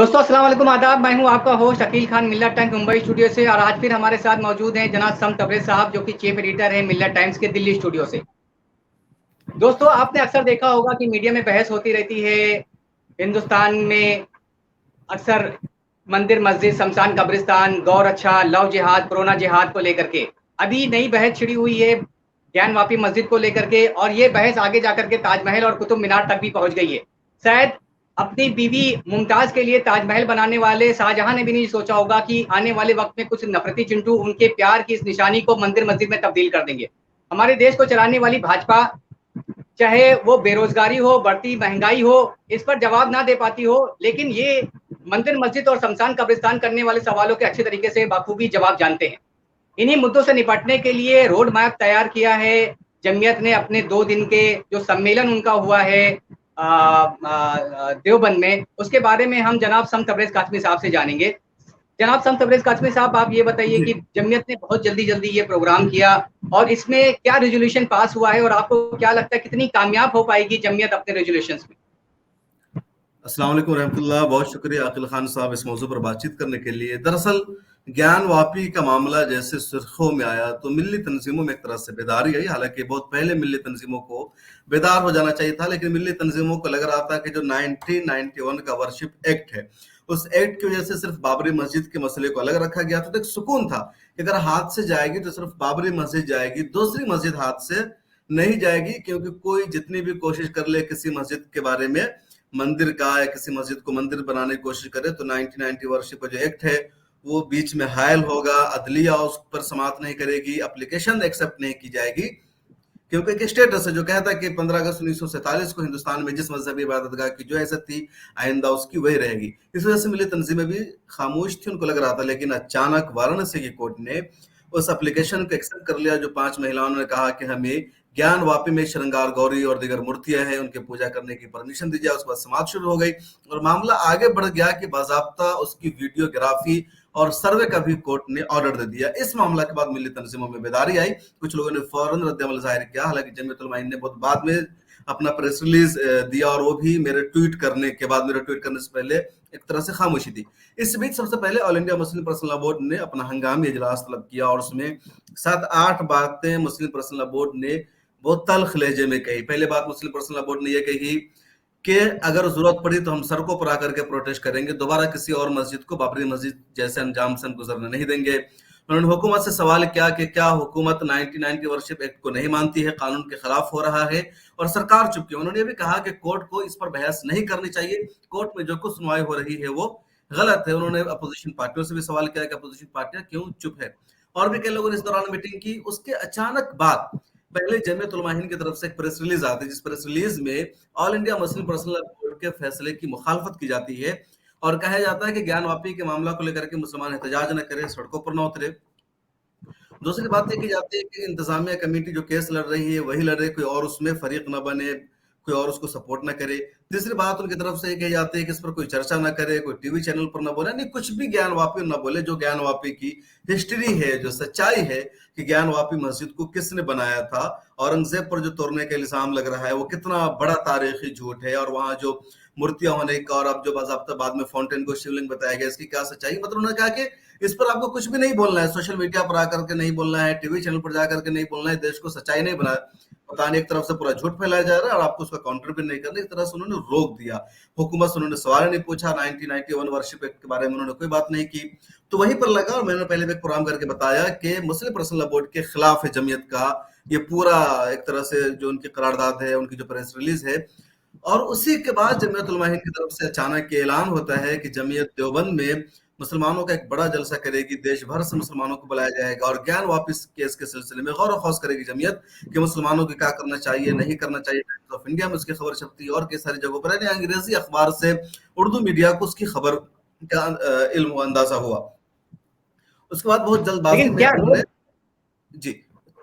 दोस्तों अस्सलाम वालेकुम, आदाब। मैं हूं आपका होस्ट अकील खान मिल्लत टाइम्स मुंबई स्टूडियो से, और आज फिर हमारे साथ मौजूद हैं जनाब सम तबरेज़ साहब, जो कि चीफ एडिटर हैं मिल्लत टाइम्स के दिल्ली स्टूडियो से। दोस्तों, आपने अक्सर देखा होगा कि मीडिया में बहस होती रहती है हिंदुस्तान में अक्सर मंदिर, मस्जिद, शमशान, कब्रिस्तान, गौ रक्षा, लव जिहाद, कोरोना जिहाद को लेकर के। अभी नई बहस छिड़ी हुई है ज्ञान वापी मस्जिद को लेकर के, और ये बहस आगे जाकर के ताजमहल और कुतुब मीनार तक भी पहुंच गई है। शायद अपनी बीवी मुमताज के लिए ताजमहल बनाने वाले शाहजहां ने भी नहीं सोचा होगा कि आने वाले वक्त में कुछ नफरती चिंटू उनके प्यार की इस निशानी को मंदिर मस्जिद में तब्दील कर देंगे। हमारे देश को चलाने वाली भाजपा, चाहे वो बेरोजगारी हो, बढ़ती महंगाई हो, इस पर जवाब ना दे पाती हो, लेकिन ये मंदिर मस्जिद और शमशान कब्रिस्तान करने वाले सवालों के अच्छे तरीके से बाखूबी जवाब जानते हैं। इन्हीं मुद्दों से निपटने के लिए रोड मैप तैयार किया है जमीयत ने। अपने 2 दिन के जो सम्मेलन उनका हुआ है देवबंद में, उसके बारे में हम जनाब सम तबरेज़ कासमी साहब से जानेंगे। जनाब सम तबरेज़ कासमी साहब, आप ये बताइए कि जमीयत ने बहुत जल्दी ये प्रोग्राम किया, और इसमें क्या रेजोल्यूशन पास हुआ है, और आपको क्या लगता है कितनी कामयाब हो पाएगी जमीयत अपने रेजोल्यूशंस में? अस्सलाम वालेकुम रहमतुल्लाह। बहुत शुक्रिया आकिल खान साहब इस मौजू पर बातचीत करने के लिए। दरअसल ज्ञान वापी का मामला जैसे सुर्खियों में आया तो मिल्ली तंजीमों में एक तरह से बेदारी आई। हालांकि बहुत पहले मिल्ली तंजीमों को बेदार हो जाना चाहिए था, लेकिन मिल्ली तंजीमों को लग रहा था कि जो 1991 का वर्शिप एक्ट है, उस एक्ट की वजह से सिर्फ बाबरी मस्जिद के मसले को अलग रखा गया था। तो एक सुकून था कि अगर हाथ से जाएगी तो सिर्फ बाबरी मस्जिद जाएगी, दूसरी मस्जिद हाथ से नहीं जाएगी। क्योंकि कोई जितनी भी कोशिश कर ले किसी मस्जिद के बारे में, मंदिर का या किसी मस्जिद को मंदिर बनाने की कोशिश करे, तो 1990 वर्षिप का जो एक्ट है वो बीच में हायल होगा, अदलिया उस पर समाप्त नहीं करेगी, एप्लीकेशन एक्सेप्ट नहीं की जाएगी। क्योंकि एक स्टेटस है जो कहता है कि 15 अगस्त 1947 को हिंदुस्तान में जिस मजहबी इबादतगाह की जो हैसियत थी आइंदा उसकी वही रहेगी। इस वजह से मिली तंजीमें भी खामोश थी, उनको लग रहा था। लेकिन अचानक वाराणसी की कोर्ट ने उस एप्लीकेशन को एक्सेप्ट कर लिया जो 5 महिलाओं ने कहा कि हमें ज्ञान वापी में श्रृंगार गौरी और दीगर मूर्तियां हैं, उनके पूजा करने की परमिशन दी जाए। उसके बाद समाप्त शुरू हो गई और मामला आगे बढ़ गया कि बाज़ाब्ता उसकी वीडियोग्राफी और सर्वे का भी कोर्ट ने ऑर्डर दे दिया। इस मामला के बाद मिली तंजीमों में बेदारी आई, कुछ लोगों ने फौरन रद्द-ए-अमल जाहिर किया। हालांकि जमीयत उलमा हिंद ने बहुत बाद में अपना प्रेस रिलीज दिया, और वो भी मेरे ट्वीट करने से पहले एक तरह से खामोशी थी। इस बीच सबसे पहले all India Muslim personal law board ने अपना हंगामी इजलास तलब किया, और उसमें 7-8 बातें मुस्लिम पर्सनल लॉ बोर्ड ने बहुत तल्ख लहजे में कही। पहले बात मुस्लिम पर्सनल लॉ बोर्ड ने यह कही कि अगर जरूरत पड़ी तो हम सड़कों पर आकर के प्रोटेस्ट करेंगे, दोबारा किसी और मस्जिद को बाबरी मस्जिद जैसे अंजाम से हम गुजरने नहीं देंगे। उन्होंने हुकूमत से सवाल किया कि क्या हुकूमत 99 वर्शिप एक्ट को नहीं मानती है, कानून के खिलाफ हो रहा है, और सरकार चुप क्यों। उन्होंने ये भी कहा कि कोर्ट को इस पर बहस नहीं करनी चाहिए, कोर्ट में जो कुछ सुनवाई हो रही है वो गलत है। उन्होंने अपोजिशन पार्टियों से भी सवाल किया कि अपोजिशन पार्टियां क्यों चुप है, और भी कई लोगों ने इस दौरान मीटिंग की। उसके अचानक बाद पहले जमीयत उलमा हिंद की तरफ से एक प्रेस रिलीज आती है, जिस प्रेस रिलीज में all India Muslim personal law board के फैसले की मुखालफत की जाती है, और कहा जाता है कि ज्ञान वापी के मामला को लेकर के मुसलमान एहतजाज न करे, सड़कों पर न उतरे। दूसरी बात ये की जाती है कि इंतजामिया कमेटी जो केस लड़ रही है वही लड़े, कोई और उसमें फरीक न बने, कोई और उसको सपोर्ट न करे। तीसरी बात उनकी तरफ से ये कही जाती है कि इस पर कोई चर्चा न करे, कोई टीवी चैनल पर न बोले, नहीं कुछ भी ज्ञान वापी न बोले। जो ज्ञान वापी की हिस्ट्री है, जो सच्चाई है कि ज्ञान वापी मस्जिद को किसने बनाया था, औरंगजेब पर जो तोड़ने का इल्जाम लग रहा है वो कितना बड़ा तारीखी झूठ है, और वहां जो मूर्तियां होने का और अब जो बाज़ाब्ता बाद में फाउंटेन को शिवलिंग बताया गया, इसकी क्या सच्चाई। मतलब उन्होंने कहा कि इस पर आपको कुछ भी नहीं बोलना है, सोशल मीडिया पर आकर के नहीं बोलना है, टीवी चैनल पर जाकर के नहीं बोलना है, देश को सच्चाई नहीं बताने, एक तरफ से पूरा झूठ फैलाया जा रहा है और आपको उसका काउंटर भी नहीं करना। एक तरह से उन्होंने रोक दिया। हुकूमत से उन्होंने सवाल नहीं पूछा, 1991 वर्शिप एक्ट के बारे में उन्होंने कोई बात नहीं की, तो वहीं पर लगा। और मैंने पहले भी एक प्रोग्राम करके बताया कि मुस्लिम पर्सनल लॉ बोर्ड के खिलाफ है जमीयत का ये पूरा एक तरह से जो उनकी करारदाद है, उनकी जो प्रेस रिलीज है। और उसी के बाद जमीयत उलमा हिंद की तरफ से अचानक ऐलान होता है कि जमीयत देवबंद में मुसलमानों का एक बड़ा जलसा करेगी, देश भर से मुसलमानों को बुलाया जाएगा, और ज्ञान वापिस केस के सिलसिले में गौर खौज करेगी जमीयत कि मुसलमानों को क्या करना चाहिए, नहीं करना चाहिए। टाइम्स ऑफ इंडिया में उसकी खबर छपती है और कई सारी जगहों पर, यानी अंग्रेजी अखबार से उर्दू मीडिया को उसकी खबर का इल्म अंदाजा हुआ। उसके बाद बहुत जल्दबाजी लेकिन में उन्होंने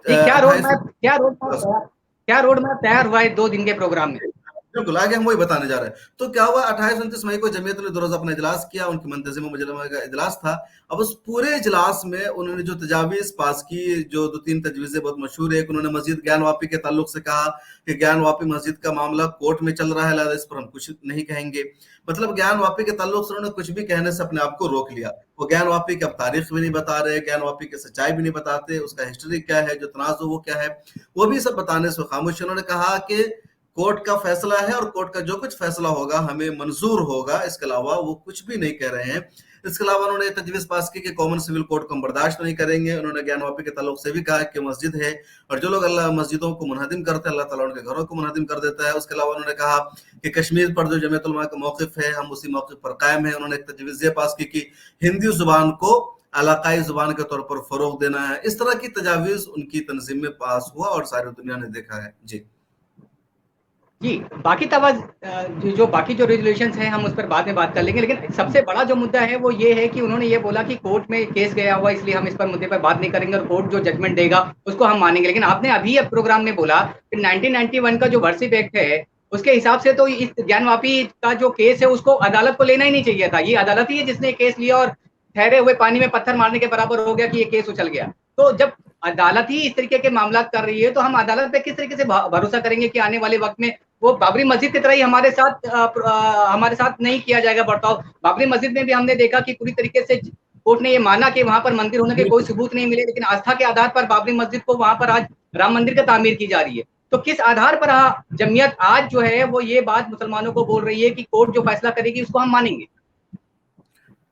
क्या रोड मैप तैयार हुआ है 2 दिन के प्रोग्राम में? बिल्कुल, आगे हम वही बताने जा रहे हैं। तो क्या हुआ, 28-29 मई को जमीयत ने 2 रोज़ा अपना इजलास किया, उनकी मुंतज़िम मुजरमा का इजलास था। अब उस पूरे इजलास में उन्होंने जो तजावीज़ पास की, जो 2-3 तजवीज़ें बहुत मशहूर है। एक उन्होंने मस्जिद ज्ञान वापी के ताल्लुक से कहा कि ज्ञान वापी मस्जिद का मामला कोर्ट में चल रहा है, लिहाज़ा इस पर हम कुछ नहीं कहेंगे। मतलब ज्ञान वापी के ताल्लुक से उन्होंने कुछ भी कहने से अपने आप को रोक लिया। वो ज्ञान वापी की अब तारीख भी नहीं बता रहे, ज्ञान वापी की सच्चाई भी नहीं बताते, उसका हिस्ट्री क्या है, जो तनाज़ वो क्या है, वो भी सब बताने से खामोश। उन्होंने कहा कि कोर्ट का फैसला है और कोर्ट का जो कुछ फैसला होगा हमें मंजूर होगा, इसके अलावा वो कुछ भी नहीं कह रहे हैं। इसके अलावा उन्होंने तजवीज़ पास की कि कॉमन सिविल कोड को हम बर्दाश्त नहीं करेंगे। उन्होंने ज्ञान वापी के ताल्लुक से भी कहा कि मस्जिद है और जो लोग अल्लाह मस्जिदों को मुनहदिम करते हैं, अल्लाह ताला उनके घरों को मुनहदिम कर देता है। उसके अलावा उन्होंने कहा कि कश्मीर पर जो जमीयत उलमा का मौक़िफ़ है, हम उसी मौक़िफ़ पर कायम है। उन्होंने एक तजवीज़ ये पास की कि हिंदी ज़ुबान को इलाकाई ज़ुबान के तौर पर फ़रोग़ देना है। इस तरह की तजावीज़ उनकी तंज़ीम में पास हुआ और सारी दुनिया ने देखा है। जी। जी, बाकी जो बाकी जो रेज़ोल्यूशंस हैं हम उस पर बाद में बात कर लेंगे, लेकिन सबसे बड़ा जो मुद्दा है वो ये है कि उन्होंने ये बोला कि कोर्ट में केस गया हुआ, इसलिए हम इस पर मुद्दे पर बात नहीं करेंगे और कोर्ट जो जजमेंट देगा उसको हम मानेंगे। लेकिन आपने अभी अब प्रोग्राम में बोला कि 1991 का जो वर्शिप एक्ट है, उसके हिसाब से तो इस ज्ञान वापी का जो केस है उसको अदालत को लेना ही नहीं चाहिए था। ये अदालत ही है जिसने केस लिया और ठहरे हुए पानी में पत्थर मारने के बराबर हो गया कि ये केस उछल गया। तो जब अदालत ही इस तरीके के मामलात कर रही है, तो हम अदालत पे किस तरीके से भरोसा करेंगे कि आने वाले वक्त में वो बाबरी मस्जिद की तरह ही हमारे साथ नहीं किया जाएगा बर्ताव। बाबरी मस्जिद में भी हमने देखा कि पूरी तरीके से कोर्ट ने ये माना कि वहां पर मंदिर होने के कोई सबूत नहीं मिले, लेकिन आस्था के आधार पर बाबरी मस्जिद को वहां पर आज राम मंदिर का तामीर की जा रही है। तो किस आधार पर जमीयत आज जो है वो ये बात मुसलमानों को बोल रही है कि कोर्ट जो फैसला करेगी उसको हम मानेंगे?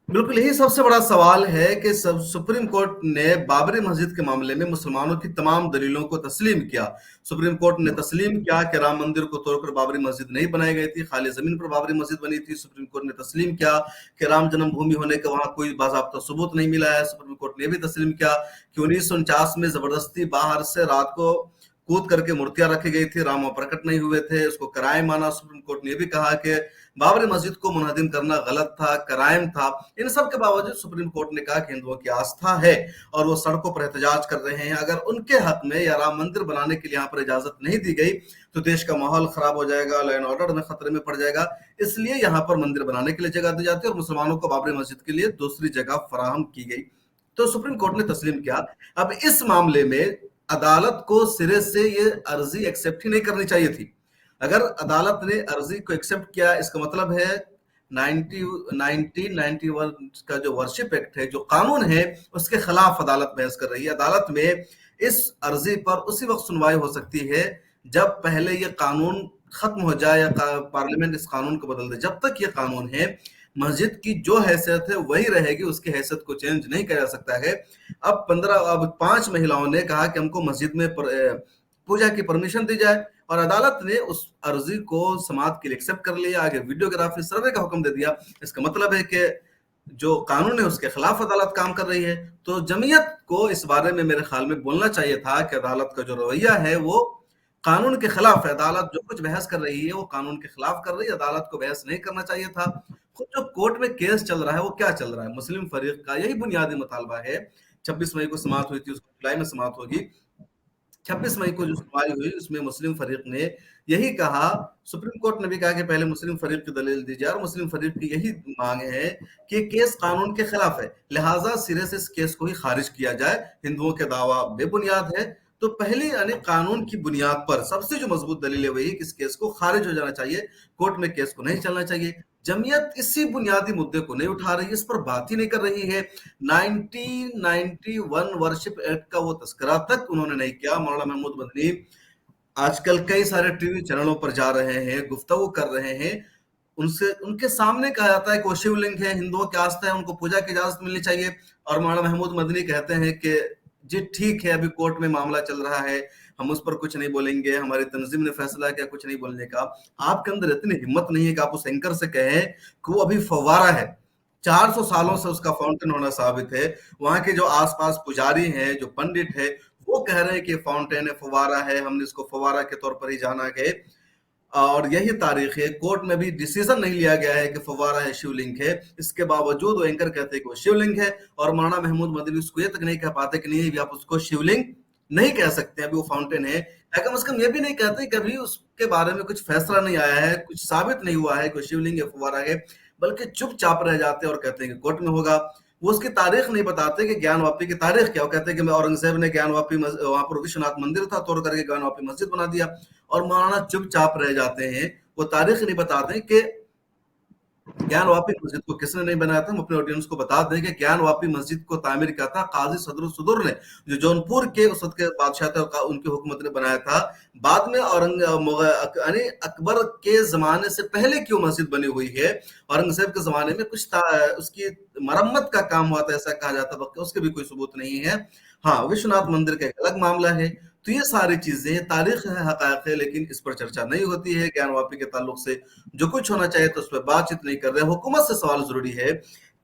बिल्कुल, यही सबसे बड़ा सवाल है कि सब सुप्रीम कोर्ट ने बाबरी मस्जिद के मामले में मुसलमानों की तमाम दलीलों को तस्लीम किया। सुप्रीम कोर्ट ने तस्लीम किया कि राम मंदिर को तोड़कर बाबरी मस्जिद नहीं बनाई गई थी, खाली जमीन पर बाबरी मस्जिद बनी थी। सुप्रीम कोर्ट ने तस्लीम किया कि राम जन्मभूमि होने का वहां कोई बाज़ाब्ता सबूत नहीं मिला है। सुप्रीम कोर्ट ने भी तस्लीम किया कि 1949 में जबरदस्ती बाहर से रात को कूद करके मूर्तियां रखी गई थी, राम प्रकट नहीं हुए थे, उसको कराइम माना। सुप्रीम कोर्ट ने भी कहा कि बाबरी मस्जिद को मुनहदिम करना गलत था, कराइम था। इन सब के बावजूद सुप्रीम कोर्ट ने कहा कि हिंदुओं की आस्था है और वो सड़कों पर एहतजाज कर रहे हैं। अगर उनके हक में या राम मंदिर बनाने के लिए यहाँ पर इजाजत नहीं दी गई तो देश का माहौल खराब हो जाएगा, लॉ एंड ऑर्डर में खतरे में पड़ जाएगा। इसलिए यहाँ पर मंदिर बनाने के लिए जगह दी जाती है और मुसलमानों को बाबरी मस्जिद के लिए दूसरी जगह फराहम की गई। तो सुप्रीम कोर्ट ने तस्लीम किया। अब इस मामले में अदालत को सिरे से ये अर्जी एक्सेप्ट ही नहीं करनी चाहिए थी। अगर अदालत ने अर्जी को एक्सेप्ट किया, इसका मतलब है 1991 का जो वर्शिप एक्ट है, जो कानून है, उसके खिलाफ अदालत बहस कर रही है। अदालत में इस अर्जी पर उसी वक्त सुनवाई हो सकती है जब पहले ये कानून खत्म हो जाए या पार्लियामेंट इस कानून को बदल दे। जब तक ये कानून है, मस्जिद की जो हैसियत है वही रहेगी, उसकी हैसियत को चेंज नहीं किया जा सकता है। अब 5 महिलाओं ने कहा कि हमको मस्जिद में पूजा की परमिशन दी जाए और अदालत ने उस अर्जी को समाअत के लिए एक्सेप्ट कर लिया। आगे वीडियोग्राफी सर्वे का हुक्म दे दिया। इसका मतलब है कि जो कानून है उसके खिलाफ अदालत काम कर रही है। तो जमीयत को इस बारे में मेरे ख्याल में बोलना चाहिए था कि अदालत का जो रवैया है वो कानून के खिलाफ है। अदालत जो कुछ बहस कर रही है वो कानून के खिलाफ कर रही है, अदालत को बहस नहीं करना चाहिए था। खुद जो कोर्ट में केस चल रहा है वो क्या चल रहा है? मुस्लिम फरीक का यही बुनियादी मुतालबा है। 26 मई को समाअत हुई थी, उसको जुलाई में समाअत होगी। 26 मई को जो सुनवाई हुई उसमें मुस्लिम फरीक ने यही कहा, सुप्रीम कोर्ट ने भी कहा कि पहले मुस्लिम फरीक की दलील दी जाए और मुस्लिम फरीक की यही मांग है कि केस कानून के खिलाफ है, लिहाजा सिरे से इस केस को ही खारिज किया जाए। हिंदुओं के दावा बेबुनियाद है। तो पहली यानी कानून की बुनियाद पर सबसे जो मजबूत दलील है वही कि इस केस को खारिज हो जाना चाहिए, कोर्ट में केस को नहीं चलना चाहिए। जमीयत इसी बुनियादी मुद्दे को नहीं उठा रही है, इस पर बात ही नहीं कर रही है। 1991 वर्शिप एक्ट का वो तस्करा तक उन्होंने नहीं किया। मौलाना महमूद मदनी आजकल कई सारे टीवी चैनलों पर जा रहे हैं, गुफ्तगू कर रहे हैं, उनसे उनके सामने कहा जाता है कि वो शिवलिंग है, हिंदुओं की आस्था है, उनको पूजा की इजाजत मिलनी चाहिए। और मौलाना महमूद मदनी कहते हैं कि जी ठीक है, अभी कोर्ट में मामला चल रहा है, हम उस पर कुछ नहीं बोलेंगे, हमारी तंजीम ने फैसला किया कुछ नहीं बोलने का। आपके अंदर इतनी हिम्मत नहीं है कि आप उस एंकर से कहें कि वो अभी फव्वारा है। 400 सालों से उसका फाउंटेन होना साबित है। वहां के जो आसपास पुजारी हैं, जो पंडित है, वो कह रहे हैं कि फाउंटेन है, फव्वारा है, हमने इसको फव्वारा के तौर पर ही जाना है। और यही तारीख है, कोर्ट में भी डिसीजन नहीं लिया गया है कि फव्वारा है, शिवलिंग है। इसके बावजूद वो एंकर कहते हैं कि वो शिवलिंग है और मौलाना महमूद मदनी उसको ये तक नहीं कह पाते कि नहीं आप उसको शिवलिंग नहीं कह सकते, अभी वो फाउंटेन है। कम से कम ये भी नहीं कहते कभी उसके बारे में कुछ फैसला नहीं आया है, कुछ साबित नहीं हुआ है, कोई शिवलिंग या फुव्वारा है, बल्कि चुपचाप रह जाते हैं और कहते हैं कि कोर्ट में होगा। वो उसकी तारीख नहीं बताते कि ज्ञानवापी की तारीख क्या। वो कहते हैं कि मैं औरंगजेब ने ज्ञानवापी वहां पर विश्वनाथ मंदिर था, तोड़ करके ज्ञानवापी मस्जिद बना दिया, और मौलाना चुपचाप रह जाते हैं। वो तारीख नहीं बताते कि ज्ञानवापी मस्जिद को किसने नहीं बनाया था। हम अपने ऑडियंस को बता दें कि ज्ञानवापी मस्जिद को तामीर किया था काजी सदरुल सुदुर ने, जो जौनपुर के उस वक्त के बादशाह थे, उनकी हुकूमत ने बनाया था। बाद में यानी अकबर के जमाने से पहले क्यों मस्जिद बनी हुई है, औरंगजेब के जमाने में कुछ उसकी मरम्मत का काम हुआ था ऐसा कहा जाता है, उसके भी कोई सबूत नहीं है। हाँ, विश्वनाथ मंदिर का एक अलग मामला है। तो ये सारी चीजें तारीख है, हकायक है, लेकिन इस पर चर्चा नहीं होती है। ज्ञानवापी के ताल्लुक से जो कुछ होना चाहिए तो उस पर बातचीत नहीं कर रहे। हुकूमत से सवाल जरूरी है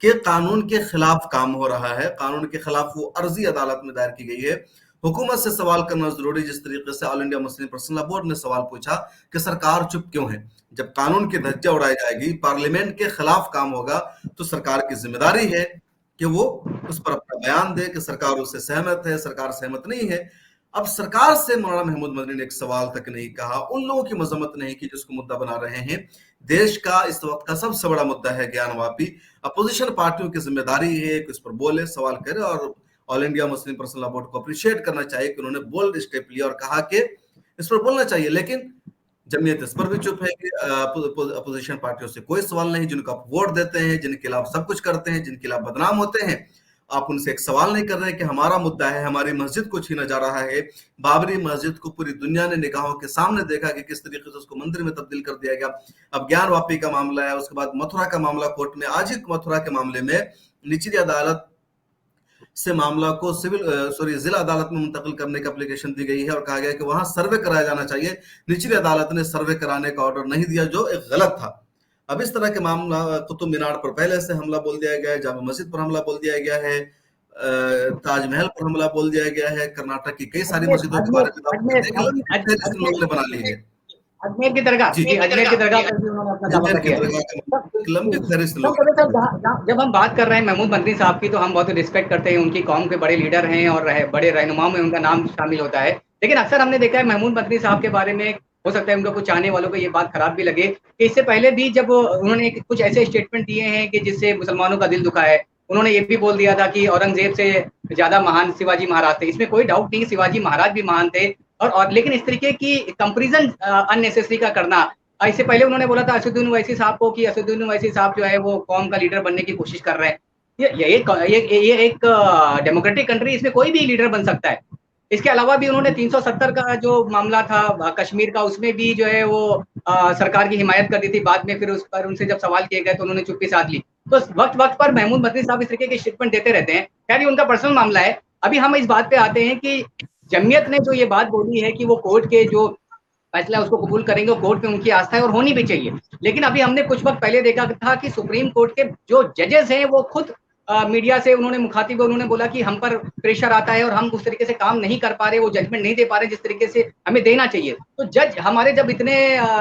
कि कानून के खिलाफ काम हो रहा है, कानून के खिलाफ वो अर्जी अदालत में दायर की गई है। हुकूमत से सवाल करना जरूरी, जिस तरीके से all India Muslim personal law board ने सवाल पूछा कि सरकार चुप क्यों है। जब कानून की धज्जियां उड़ाई जाएगी, पार्लियामेंट के खिलाफ काम होगा, तो सरकार की जिम्मेदारी है कि वो उस पर अपना बयान दे कि सरकार उससे सहमत है, सरकार सहमत नहीं है। अब सरकार से मौलाना महमूद मदनी ने एक सवाल तक नहीं कहा, उन लोगों की मजम्मत नहीं की जिसको मुद्दा बना रहे हैं। देश का इस वक्त का सबसे बड़ा मुद्दा है ज्ञानवापी। अपोजिशन पार्टियों की जिम्मेदारी है कि इस पर बोले, सवाल करे, और all India Muslim personal law board को अप्रिशिएट करना चाहिए कि उन्होंने बोल्ड स्टेप लिया और कहा कि इस पर बोलना चाहिए। लेकिन जमीयत इस पर भी चुप है कि अपोजिशन पार्टियों से कोई सवाल नहीं, जिनको आप वोट देते हैं, जिनके खिलाफ सब कुछ करते हैं, जिनके खिलाफ बदनाम होते हैं, आप उनसे एक सवाल नहीं कर रहे हैं कि हमारा मुद्दा है, हमारी मस्जिद को छीना जा रहा है। बाबरी मस्जिद को पूरी दुनिया ने निगाहों के सामने देखा कि किस तरीके से उसको मंदिर में तब्दील कर दिया गया। अब ज्ञानवापी का मामला है, उसके बाद मथुरा का मामला कोर्ट में। आज ही मथुरा के मामले में निचली अदालत से मामला को जिला अदालत में मुंतकिल करने की एप्लीकेशन दी गई है और कहा गया कि वहां सर्वे कराया जाना चाहिए। निचली अदालत ने सर्वे कराने का ऑर्डर नहीं दिया, जो एक गलत था। अब इस तरह के मामला, कुतुब मीनार पर पहले से हमला बोल दिया गया है, जामा मस्जिद पर हमला बोल दिया गया है, ताजमहल पर हमला बोल दिया गया है, कर्नाटक की कई सारी मस्जिदों के बारे में लोगों ने बना ली है। अजमेर की दरगाह, जी, अजमेर की दरगाह पर भी उन्होंने अपना दावा किया है। जब हम बात कर रहे हैं महमूद मदनी साहब की, तो हम बहुत रिस्पेक्ट करते हैं, उनकी कौम के बड़े लीडर हैं और बड़े रहनुमाओं में उनका नाम शामिल होता है। लेकिन अक्सर हमने देखा है महमूद मदनी साहब के बारे में, हो सकता है उनको कुछ चाहने वालों को ये बात खराब भी लगे कि इससे पहले भी जब उन्होंने कुछ ऐसे स्टेटमेंट दिए हैं कि जिससे मुसलमानों का दिल दुखा है। उन्होंने ये भी बोल दिया था कि औरंगजेब से ज्यादा महान शिवाजी महाराज थे। इसमें कोई डाउट नहीं, शिवाजी महाराज भी महान थे। और लेकिन इस तरीके की कंपैरिजन अननेसेसरी का करना, इससे पहले उन्होंने बोला था असदुद्दीन ओवैसी साहब को कि असदुद्दीन ओवैसी साहब जो है वो कौम का लीडर बनने की कोशिश कर रहे हैं। ये एक डेमोक्रेटिक कंट्री, इसमें कोई भी लीडर बन सकता है। इसके अलावा भी उन्होंने 370 का जो मामला था कश्मीर का, उसमें भी जो है वो सरकार की हिमायत कर दी थी। बाद में फिर उस पर उनसे जब सवाल किए गए तो उन्होंने चुप्पी साध ली। तो वक्त वक्त पर महमूद मदनी साहब इस तरीके के स्टेटमेंट देते रहते हैं। खैर, ये उनका पर्सनल मामला है। अभी हम इस बात पे आते हैं कि जमीयत ने जो ये बात बोली है कि वो कोर्ट के जो फैसला उसको कबूल करेंगे, कोर्ट में उनकी आस्था है और होनी भी चाहिए। लेकिन अभी हमने कुछ वक्त पहले देखा था कि सुप्रीम कोर्ट के जो जजेस हैं वो खुद मीडिया से उन्होंने मुखातिब, उन्होंने बोला कि हम पर प्रेशर आता है और हम उस तरीके से काम नहीं कर पा रहे, वो जजमेंट नहीं दे पा रहे जिस तरीके से हमें देना चाहिए। तो जज हमारे जब इतने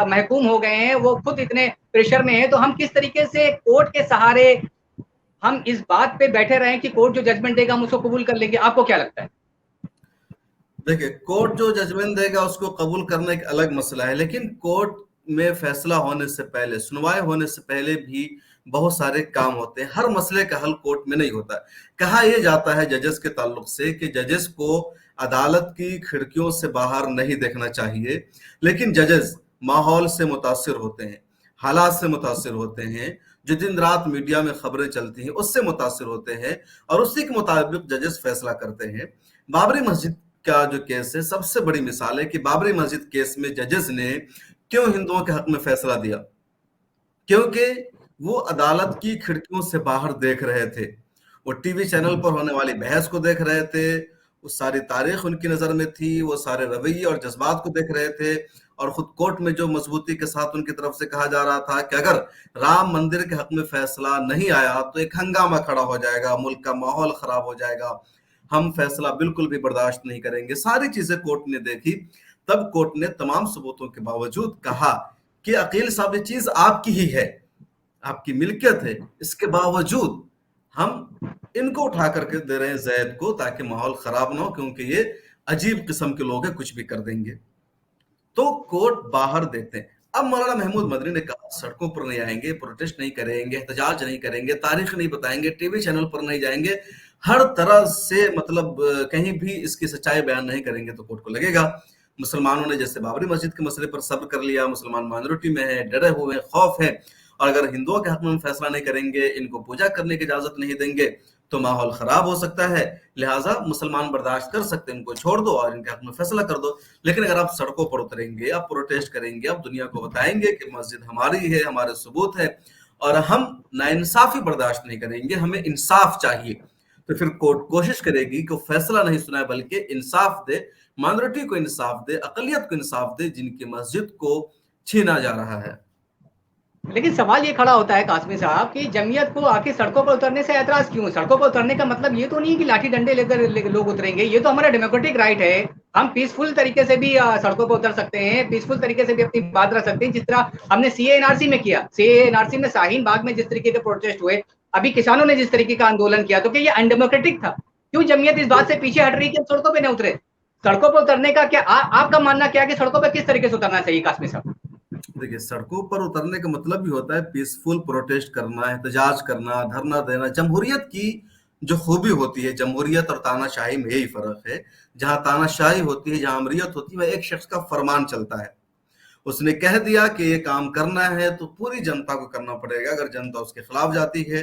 महकूम हो गए हैं, वो खुद इतने प्रेशर में है, तो हम किस तरीके से कोर्ट के सहारे हम इस बात पे बैठे रहे कि कोर्ट जो जजमेंट देगा हम उसको कबूल कर लेंगे? आपको क्या लगता है? देखिए, कोर्ट जो जजमेंट देगा उसको कबूल करना एक अलग मसला है, लेकिन कोर्ट में फैसला होने से पहले, सुनवाई होने से पहले भी बहुत सारे काम होते हैं। हर मसले का हल कोर्ट में नहीं होता। कहा यह जाता है जजेस के ताल्लुक से कि जजेस को अदालत की खिड़कियों से बाहर नहीं देखना चाहिए, लेकिन जजेस माहौल से मुतासिर होते हैं, हालात से मुतासिर होते हैं, जो दिन रात मीडिया में खबरें चलती हैं उससे मुतासिर होते हैं, और उसी के मुताबिक जजेस फैसला करते हैं। बाबरी मस्जिद का जो केस है सबसे बड़ी मिसाल है कि बाबरी मस्जिद केस में जजेस ने क्यों हिंदुओं के हक में फैसला दिया, क्योंकि वो अदालत की खिड़कियों से बाहर देख रहे थे, वो टीवी चैनल पर होने वाली बहस को देख रहे थे, वो सारी तारीख उनकी नजर में थी, वो सारे रवैये और जज्बात को देख रहे थे। और खुद कोर्ट में जो मजबूती के साथ उनकी तरफ से कहा जा रहा था कि अगर राम मंदिर के हक में फैसला नहीं आया तो एक हंगामा खड़ा हो जाएगा, मुल्क का माहौल खराब हो जाएगा, हम फैसला बिल्कुल भी बर्दाश्त नहीं करेंगे। सारी चीजें कोर्ट ने देखी। तब कोर्ट ने तमाम सबूतों के बावजूद कहा कि अकील साहब ये चीज आपकी ही है, आपकी मिल्कियत है, इसके बावजूद हम इनको उठा करके दे रहे हैं जैद को, ताकि माहौल खराब ना हो, क्योंकि ये अजीब किस्म के लोग हैं, कुछ भी कर देंगे। तो कोर्ट बाहर देते हैं। अब मौलाना महमूद मदनी ने कहा सड़कों पर नहीं आएंगे, प्रोटेस्ट नहीं करेंगे, एहतजाज नहीं करेंगे, तारीख नहीं बताएंगे, टीवी चैनल पर नहीं जाएंगे, हर तरह से मतलब कहीं भी इसकी सच्चाई बयान नहीं करेंगे तो कोर्ट को लगेगा। मुसलमानों ने जैसे बाबरी मस्जिद के मसले पर सब्र कर लिया, मुसलमान माइनॉरिटी में है, डरे हुए हैं, खौफ है, और अगर हिंदुओं के हक में फैसला नहीं करेंगे, इनको पूजा करने की इजाजत नहीं देंगे तो माहौल खराब हो सकता है, लिहाजा मुसलमान बर्दाश्त कर सकते हैं, इनको छोड़ दो और इनके हक में फैसला कर दो। लेकिन अगर आप सड़कों पर उतरेंगे, आप प्रोटेस्ट करेंगे, आप दुनिया को बताएंगे कि मस्जिद हमारी है, हमारे सबूत है और हम नाइंसाफी बर्दाश्त नहीं करेंगे, हमें इंसाफ चाहिए, तो फिर कोर्ट कोशिश करेगी कि फैसला नहीं सुनाए बल्कि इंसाफ दे, माइनॉरिटी को इंसाफ दे, अकलियत को इंसाफ दे जिनकी मस्जिद को छीना जा रहा है। लेकिन सवाल ये खड़ा होता है कासमी साहब कि जमीयत को आके सड़कों पर उतरने से ऐतराज क्यों? सड़कों पर उतरने का मतलब ये तो नहीं है कि लाठी डंडे लेकर लोग उतरेंगे, ये तो हमारा डेमोक्रेटिक राइट है, हम पीसफुल तरीके से भी सड़कों पर उतर सकते हैं, पीसफुल तरीके से भी अपनी बात रख सकते हैं, जिस तरह हमने सीए एनआरसी में किया। सीए एनआरसी में शाहीन बाग में जिस तरीके के प्रोटेस्ट हुए, अभी किसानों ने जिस तरीके का आंदोलन किया, तो क्या ये अनडेमोक्रेटिक था? क्यों जमीयत इस बात से पीछे हट रही है कि सड़कों पर न उतरे? सड़कों पर उतरने का क्या आपका मानना क्या है कि सड़कों पर किस तरीके से उतरना चाहिए कासमी साहब? देखिए, सड़कों पर उतरने का मतलब भी होता है पीसफुल प्रोटेस्ट करना, एहतजाज करना, धरना देना। जमहूरियत की जो खूबी होती है, जमहूरियत और तानाशाही में यही फर्क है। जहां तानाशाही होती है, जहां अमरियत होती है, वह एक शख्स का फरमान चलता है, उसने कह दिया कि ये काम करना है तो पूरी जनता को करना पड़ेगा। अगर जनता उसके खिलाफ जाती है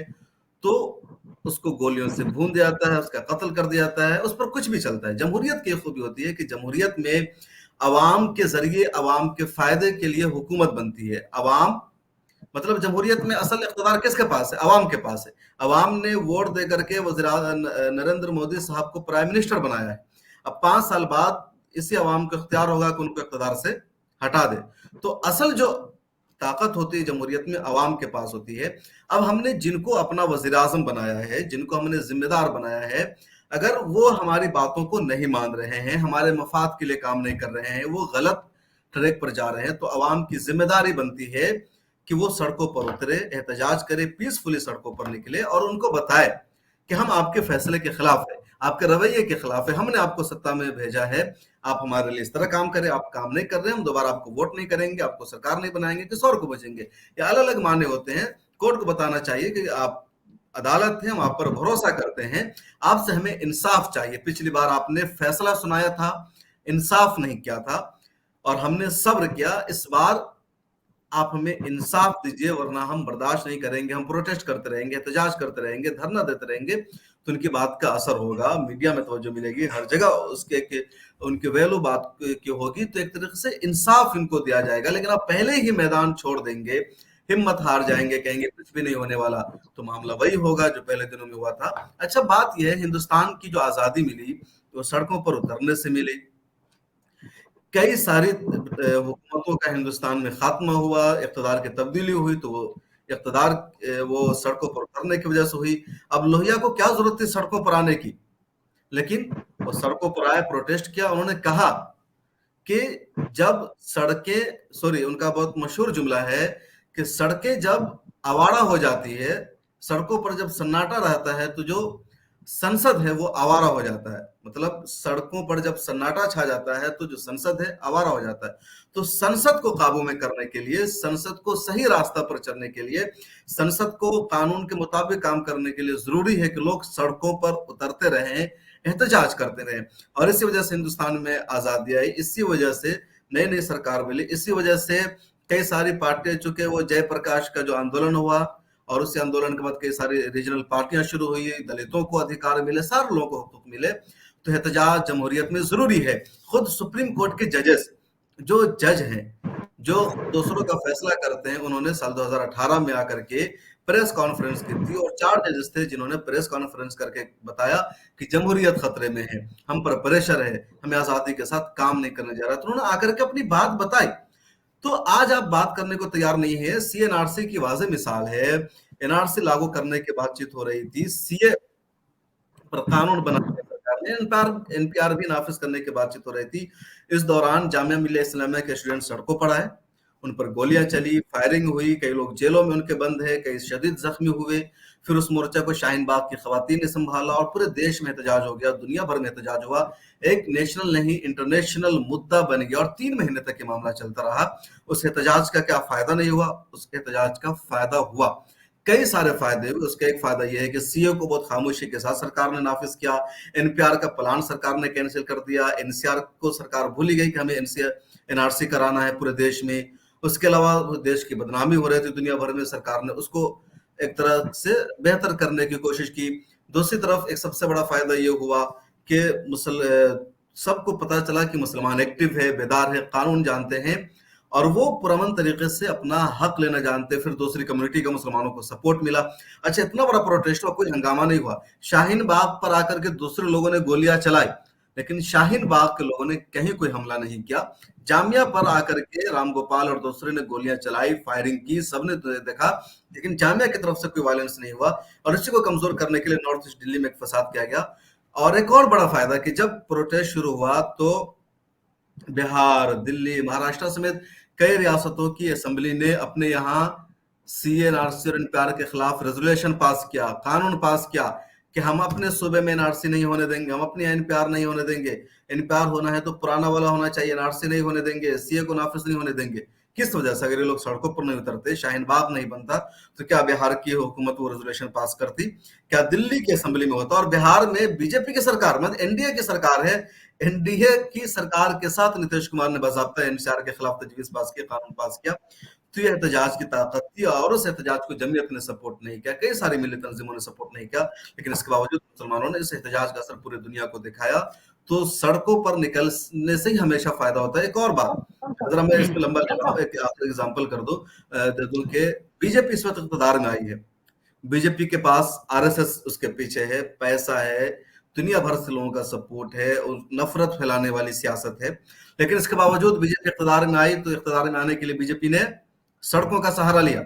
तो उसको गोलियों से भून दिया जाता है, उसका कत्ल कर दिया जाता है, उस पर कुछ भी चलता है। जमहूरियत की खूबी होती है कि जमहूरियत में अवाम के जरिए अवाम के फायदे के लिए हुकूमत बनती है। अवाम मतलब जमहूरियत में असल इख्तियार किसके पास है? अवाम के पास है। अवाम ने वोट दे करके नरेंद्र मोदी साहब को प्राइम मिनिस्टर बनाया है। अब 5 साल बाद इसी अवाम को इख्तियार होगा कि उनको इख्तियार से हटा दे। तो असल जो ताकत होती है जमहूरियत में अवाम के पास होती है। अब हमने जिनको अपना वजीर आजम बनाया है, जिनको हमने जिम्मेदार बनाया है, अगर वो हमारी बातों को नहीं मान रहे हैं, हमारे मफाद के लिए काम नहीं कर रहे हैं, वो गलत ट्रैक पर जा रहे हैं, तो अवाम की जिम्मेदारी बनती है कि वो सड़कों पर उतरे, एहतजाज करे, पीसफुली सड़कों पर निकले और उनको बताए कि हम आपके फैसले के खिलाफ है, आपके रवैये के खिलाफ है, हमने आपको सत्ता में भेजा है, आप हमारे लिए इस तरह काम करें, आप काम नहीं कर रहे, हम दोबारा आपको वोट नहीं करेंगे, आपको सरकार नहीं बनाएंगे, किस और को बचेंगे। ये अलग अलग माने होते हैं। कोर्ट को बताना चाहिए कि आप अदालत है, हम आप पर भरोसा करते हैं, आपसे हमें इंसाफ चाहिए। पिछली बार आपने फैसला सुनाया था, इंसाफ नहीं किया था और हमने सब्र किया, इस बार आप हमें इंसाफ दीजिए वरना हम बर्दाश्त नहीं करेंगे, हम प्रोटेस्ट करते रहेंगे, एहतजाज करते रहेंगे, धरना देते रहेंगे। तो उनकी बात का असर होगा, मीडिया में तवज्जो मिलेगी, हर जगह उसके के उनकी वैल्यू बात की होगी, तो एक तरीके से इंसाफ इनको दिया जाएगा। लेकिन आप पहले ही मैदान छोड़ देंगे, हिम्मत हार जाएंगे, कहेंगे कुछ भी नहीं होने वाला, तो मामला वही होगा जो पहले दिनों में हुआ था। अच्छा, बात यह है, हिंदुस्तान की जो आजादी मिली वो सड़कों पर उतरने से मिली। कई सारी हुकूमतों का हिंदुस्तान में खात्मा हुआ, इक़्तिदार की तब्दीली हुई, तो वो इक़्तिदार वो सड़कों पर उतरने की वजह से हुई। अब लोहिया को क्या जरूरत थी सड़कों पर आने की, लेकिन वो सड़कों पर आए, प्रोटेस्ट किया। उन्होंने कहा कि जब सड़कें, सॉरी, उनका बहुत मशहूर जुमला है कि सड़कें जब आवारा हो जाती है, सड़कों पर जब सन्नाटा रहता है, तो जो संसद है वो आवारा हो जाता है। मतलब सड़कों पर जब सन्नाटा छा जाता है तो जो संसद है आवारा हो जाता है। तो संसद को काबू में करने के लिए, संसद को सही रास्ता पर चलने के लिए, संसद को कानून के मुताबिक काम करने के लिए जरूरी है कि लोग सड़कों पर उतरते रहें, एहतजाज करते रहें। और इसी वजह से हिंदुस्तान में आजादी आई, इसी वजह से नई नई सरकार मिली, इसी वजह से कई सारी पार्टियां, चूंकि वो जयप्रकाश का जो आंदोलन हुआ और उस आंदोलन के बाद कई सारी रीजनल पार्टियां शुरू हुई, दलितों को अधिकार मिले, सारे लोगों को हकूक मिले, तो एहतजाज जमहूरियत में जरूरी है। खुद सुप्रीम कोर्ट के जजेस, जो जज हैं, जो दूसरों का फैसला करते हैं, उन्होंने साल 2018 में आकर के प्रेस कॉन्फ्रेंस की थी और 4 जजेस थे जिन्होंने प्रेस कॉन्फ्रेंस करके बताया कि जमहूरियत खतरे में है, हम पर प्रेशर है, हमें आजादी के साथ काम नहीं करने जा रहा। तो उन्होंने आकर के अपनी बात बताई। तो आज आप बात करने को तैयार नहीं है। सीएनआरसी की वाज़ेह मिसाल है, एनआरसी लागू करने की बातचीत हो रही थी, सीए पर कानून बनाने सरकार ने, एनपीआर भी नाफिज करने की बातचीत हो रही थी। इस दौरान जामिया मिल्लिया इस्लामिया के स्टूडेंट सड़कों पर आए, उन पर गोलियां चली, फायरिंग हुई, कई लोग जेलों में उनके बंद है, कई शदीद जख्मी हुए। फिर उस मोर्चा को शाहीन बाग की खवातीन ने संभाला और पूरे देश में एहतजाज हो गया, दुनिया भर में एहतजाज हुआ, एक नेशनल नहीं इंटरनेशनल मुद्दा बन गया और 3 महीने तक ये मामला चलता रहा। उस एहतजाज का क्या फायदा नहीं हुआ? उस एहतजाज का फायदा हुआ, कई सारे फायदे हुए। उसका एक फायदा यह है कि सीओ को बहुत खामोशी के साथ सरकार ने नाफिज किया, एनपीआर का प्लान सरकार ने कैंसिल कर दिया, एनसीआर को सरकार भूल ही गई कि हमें एनआरसी कराना है पूरे देश में। उसके अलावा देश की बदनामी हो रही थी दुनिया भर में, सरकार ने उसको एक तरह से बेहतर करने की कोशिश की। दूसरी तरफ एक सबसे बड़ा फायदा ये हुआ कि सबको पता चला कि मुसलमान एक्टिव है, बेदार है, कानून जानते हैं और वो पुरअमन तरीके से अपना हक लेना जानते। फिर दूसरी कम्युनिटी का मुसलमानों को सपोर्ट मिला। अच्छा, इतना बड़ा प्रोटेस्ट हुआ, कोई हंगामा नहीं हुआ। शाहीन बाग पर आकर के दूसरे लोगों ने गोलियां चलाई, लेकिन शाहीन बाग के लोगों ने कहीं कोई हमला नहीं किया। जामिया पर आकर के राम गोपाल और दूसरे ने गोलियां चलाई, फायरिंग की, सबने देखा, लेकिन जामिया की तरफ से कोई वायलेंस नहीं हुआ। और इसी को कमजोर करने के लिए नॉर्थ ईस्ट दिल्ली में एक फसाद किया गया। और एक और बड़ा फायदा कि जब प्रोटेस्ट शुरू हुआ तो बिहार, दिल्ली, महाराष्ट्र समेत कई रियासतों की असेंबली ने अपने यहाँ सीएनआरसी और एनपीआर के खिलाफ रेजोल्यूशन पास किया, कानून पास किया कि हम अपने सूबे में एनआरसी नहीं होने देंगे, हम अपने एनपीआर नहीं होने देंगे। एनपीआर होना है तो पुराना वाला होना चाहिए, एनआरसी नहीं होने देंगे, सीए को नाफिज नहीं होने देंगे। किस वजह से? अगर ये लोग सड़कों पर नहीं उतरते, शाहीन बाग नहीं बनता, तो क्या बिहार की हुकूमत वो रेजोल्यूशन पास करती? क्या दिल्ली की असेंबली में होता? और बिहार में बीजेपी की सरकार, मतलब एनडीए की सरकार है, एनडीए की सरकार के साथ नीतीश कुमार ने बाकायदा एनसीआर के खिलाफ तजवीज पास किया, कानून पास किया। तो ये एहतजाज की ताकत थी और उस एहतजाज को जमीयत ने सपोर्ट नहीं किया, कई सारी मिली तंजीमों ने सपोर्ट नहीं किया, लेकिन इसके बावजूद मुसलमानों ने इस एहतजाज का असर पूरी दुनिया को दिखाया। तो सड़कों पर निकलने से ही हमेशा फायदा होता है। एक और बात, जरा मैं इस पे लंबा ले रहा हूँ, एक एग्जाम्पल दे दूं कि बीजेपी इस वक्त इक़्तिदार में आई है, बीजेपी के पास आरएसएस उसके पीछे है, पैसा है, दुनिया भर से लोगों का सपोर्ट है और नफरत फैलाने वाली सियासत है, लेकिन इसके बावजूद बीजेपी इक़्तिदार में आई। तो इक़्तिदार में आने के लिए बीजेपी ने सड़कों का सहारा लिया,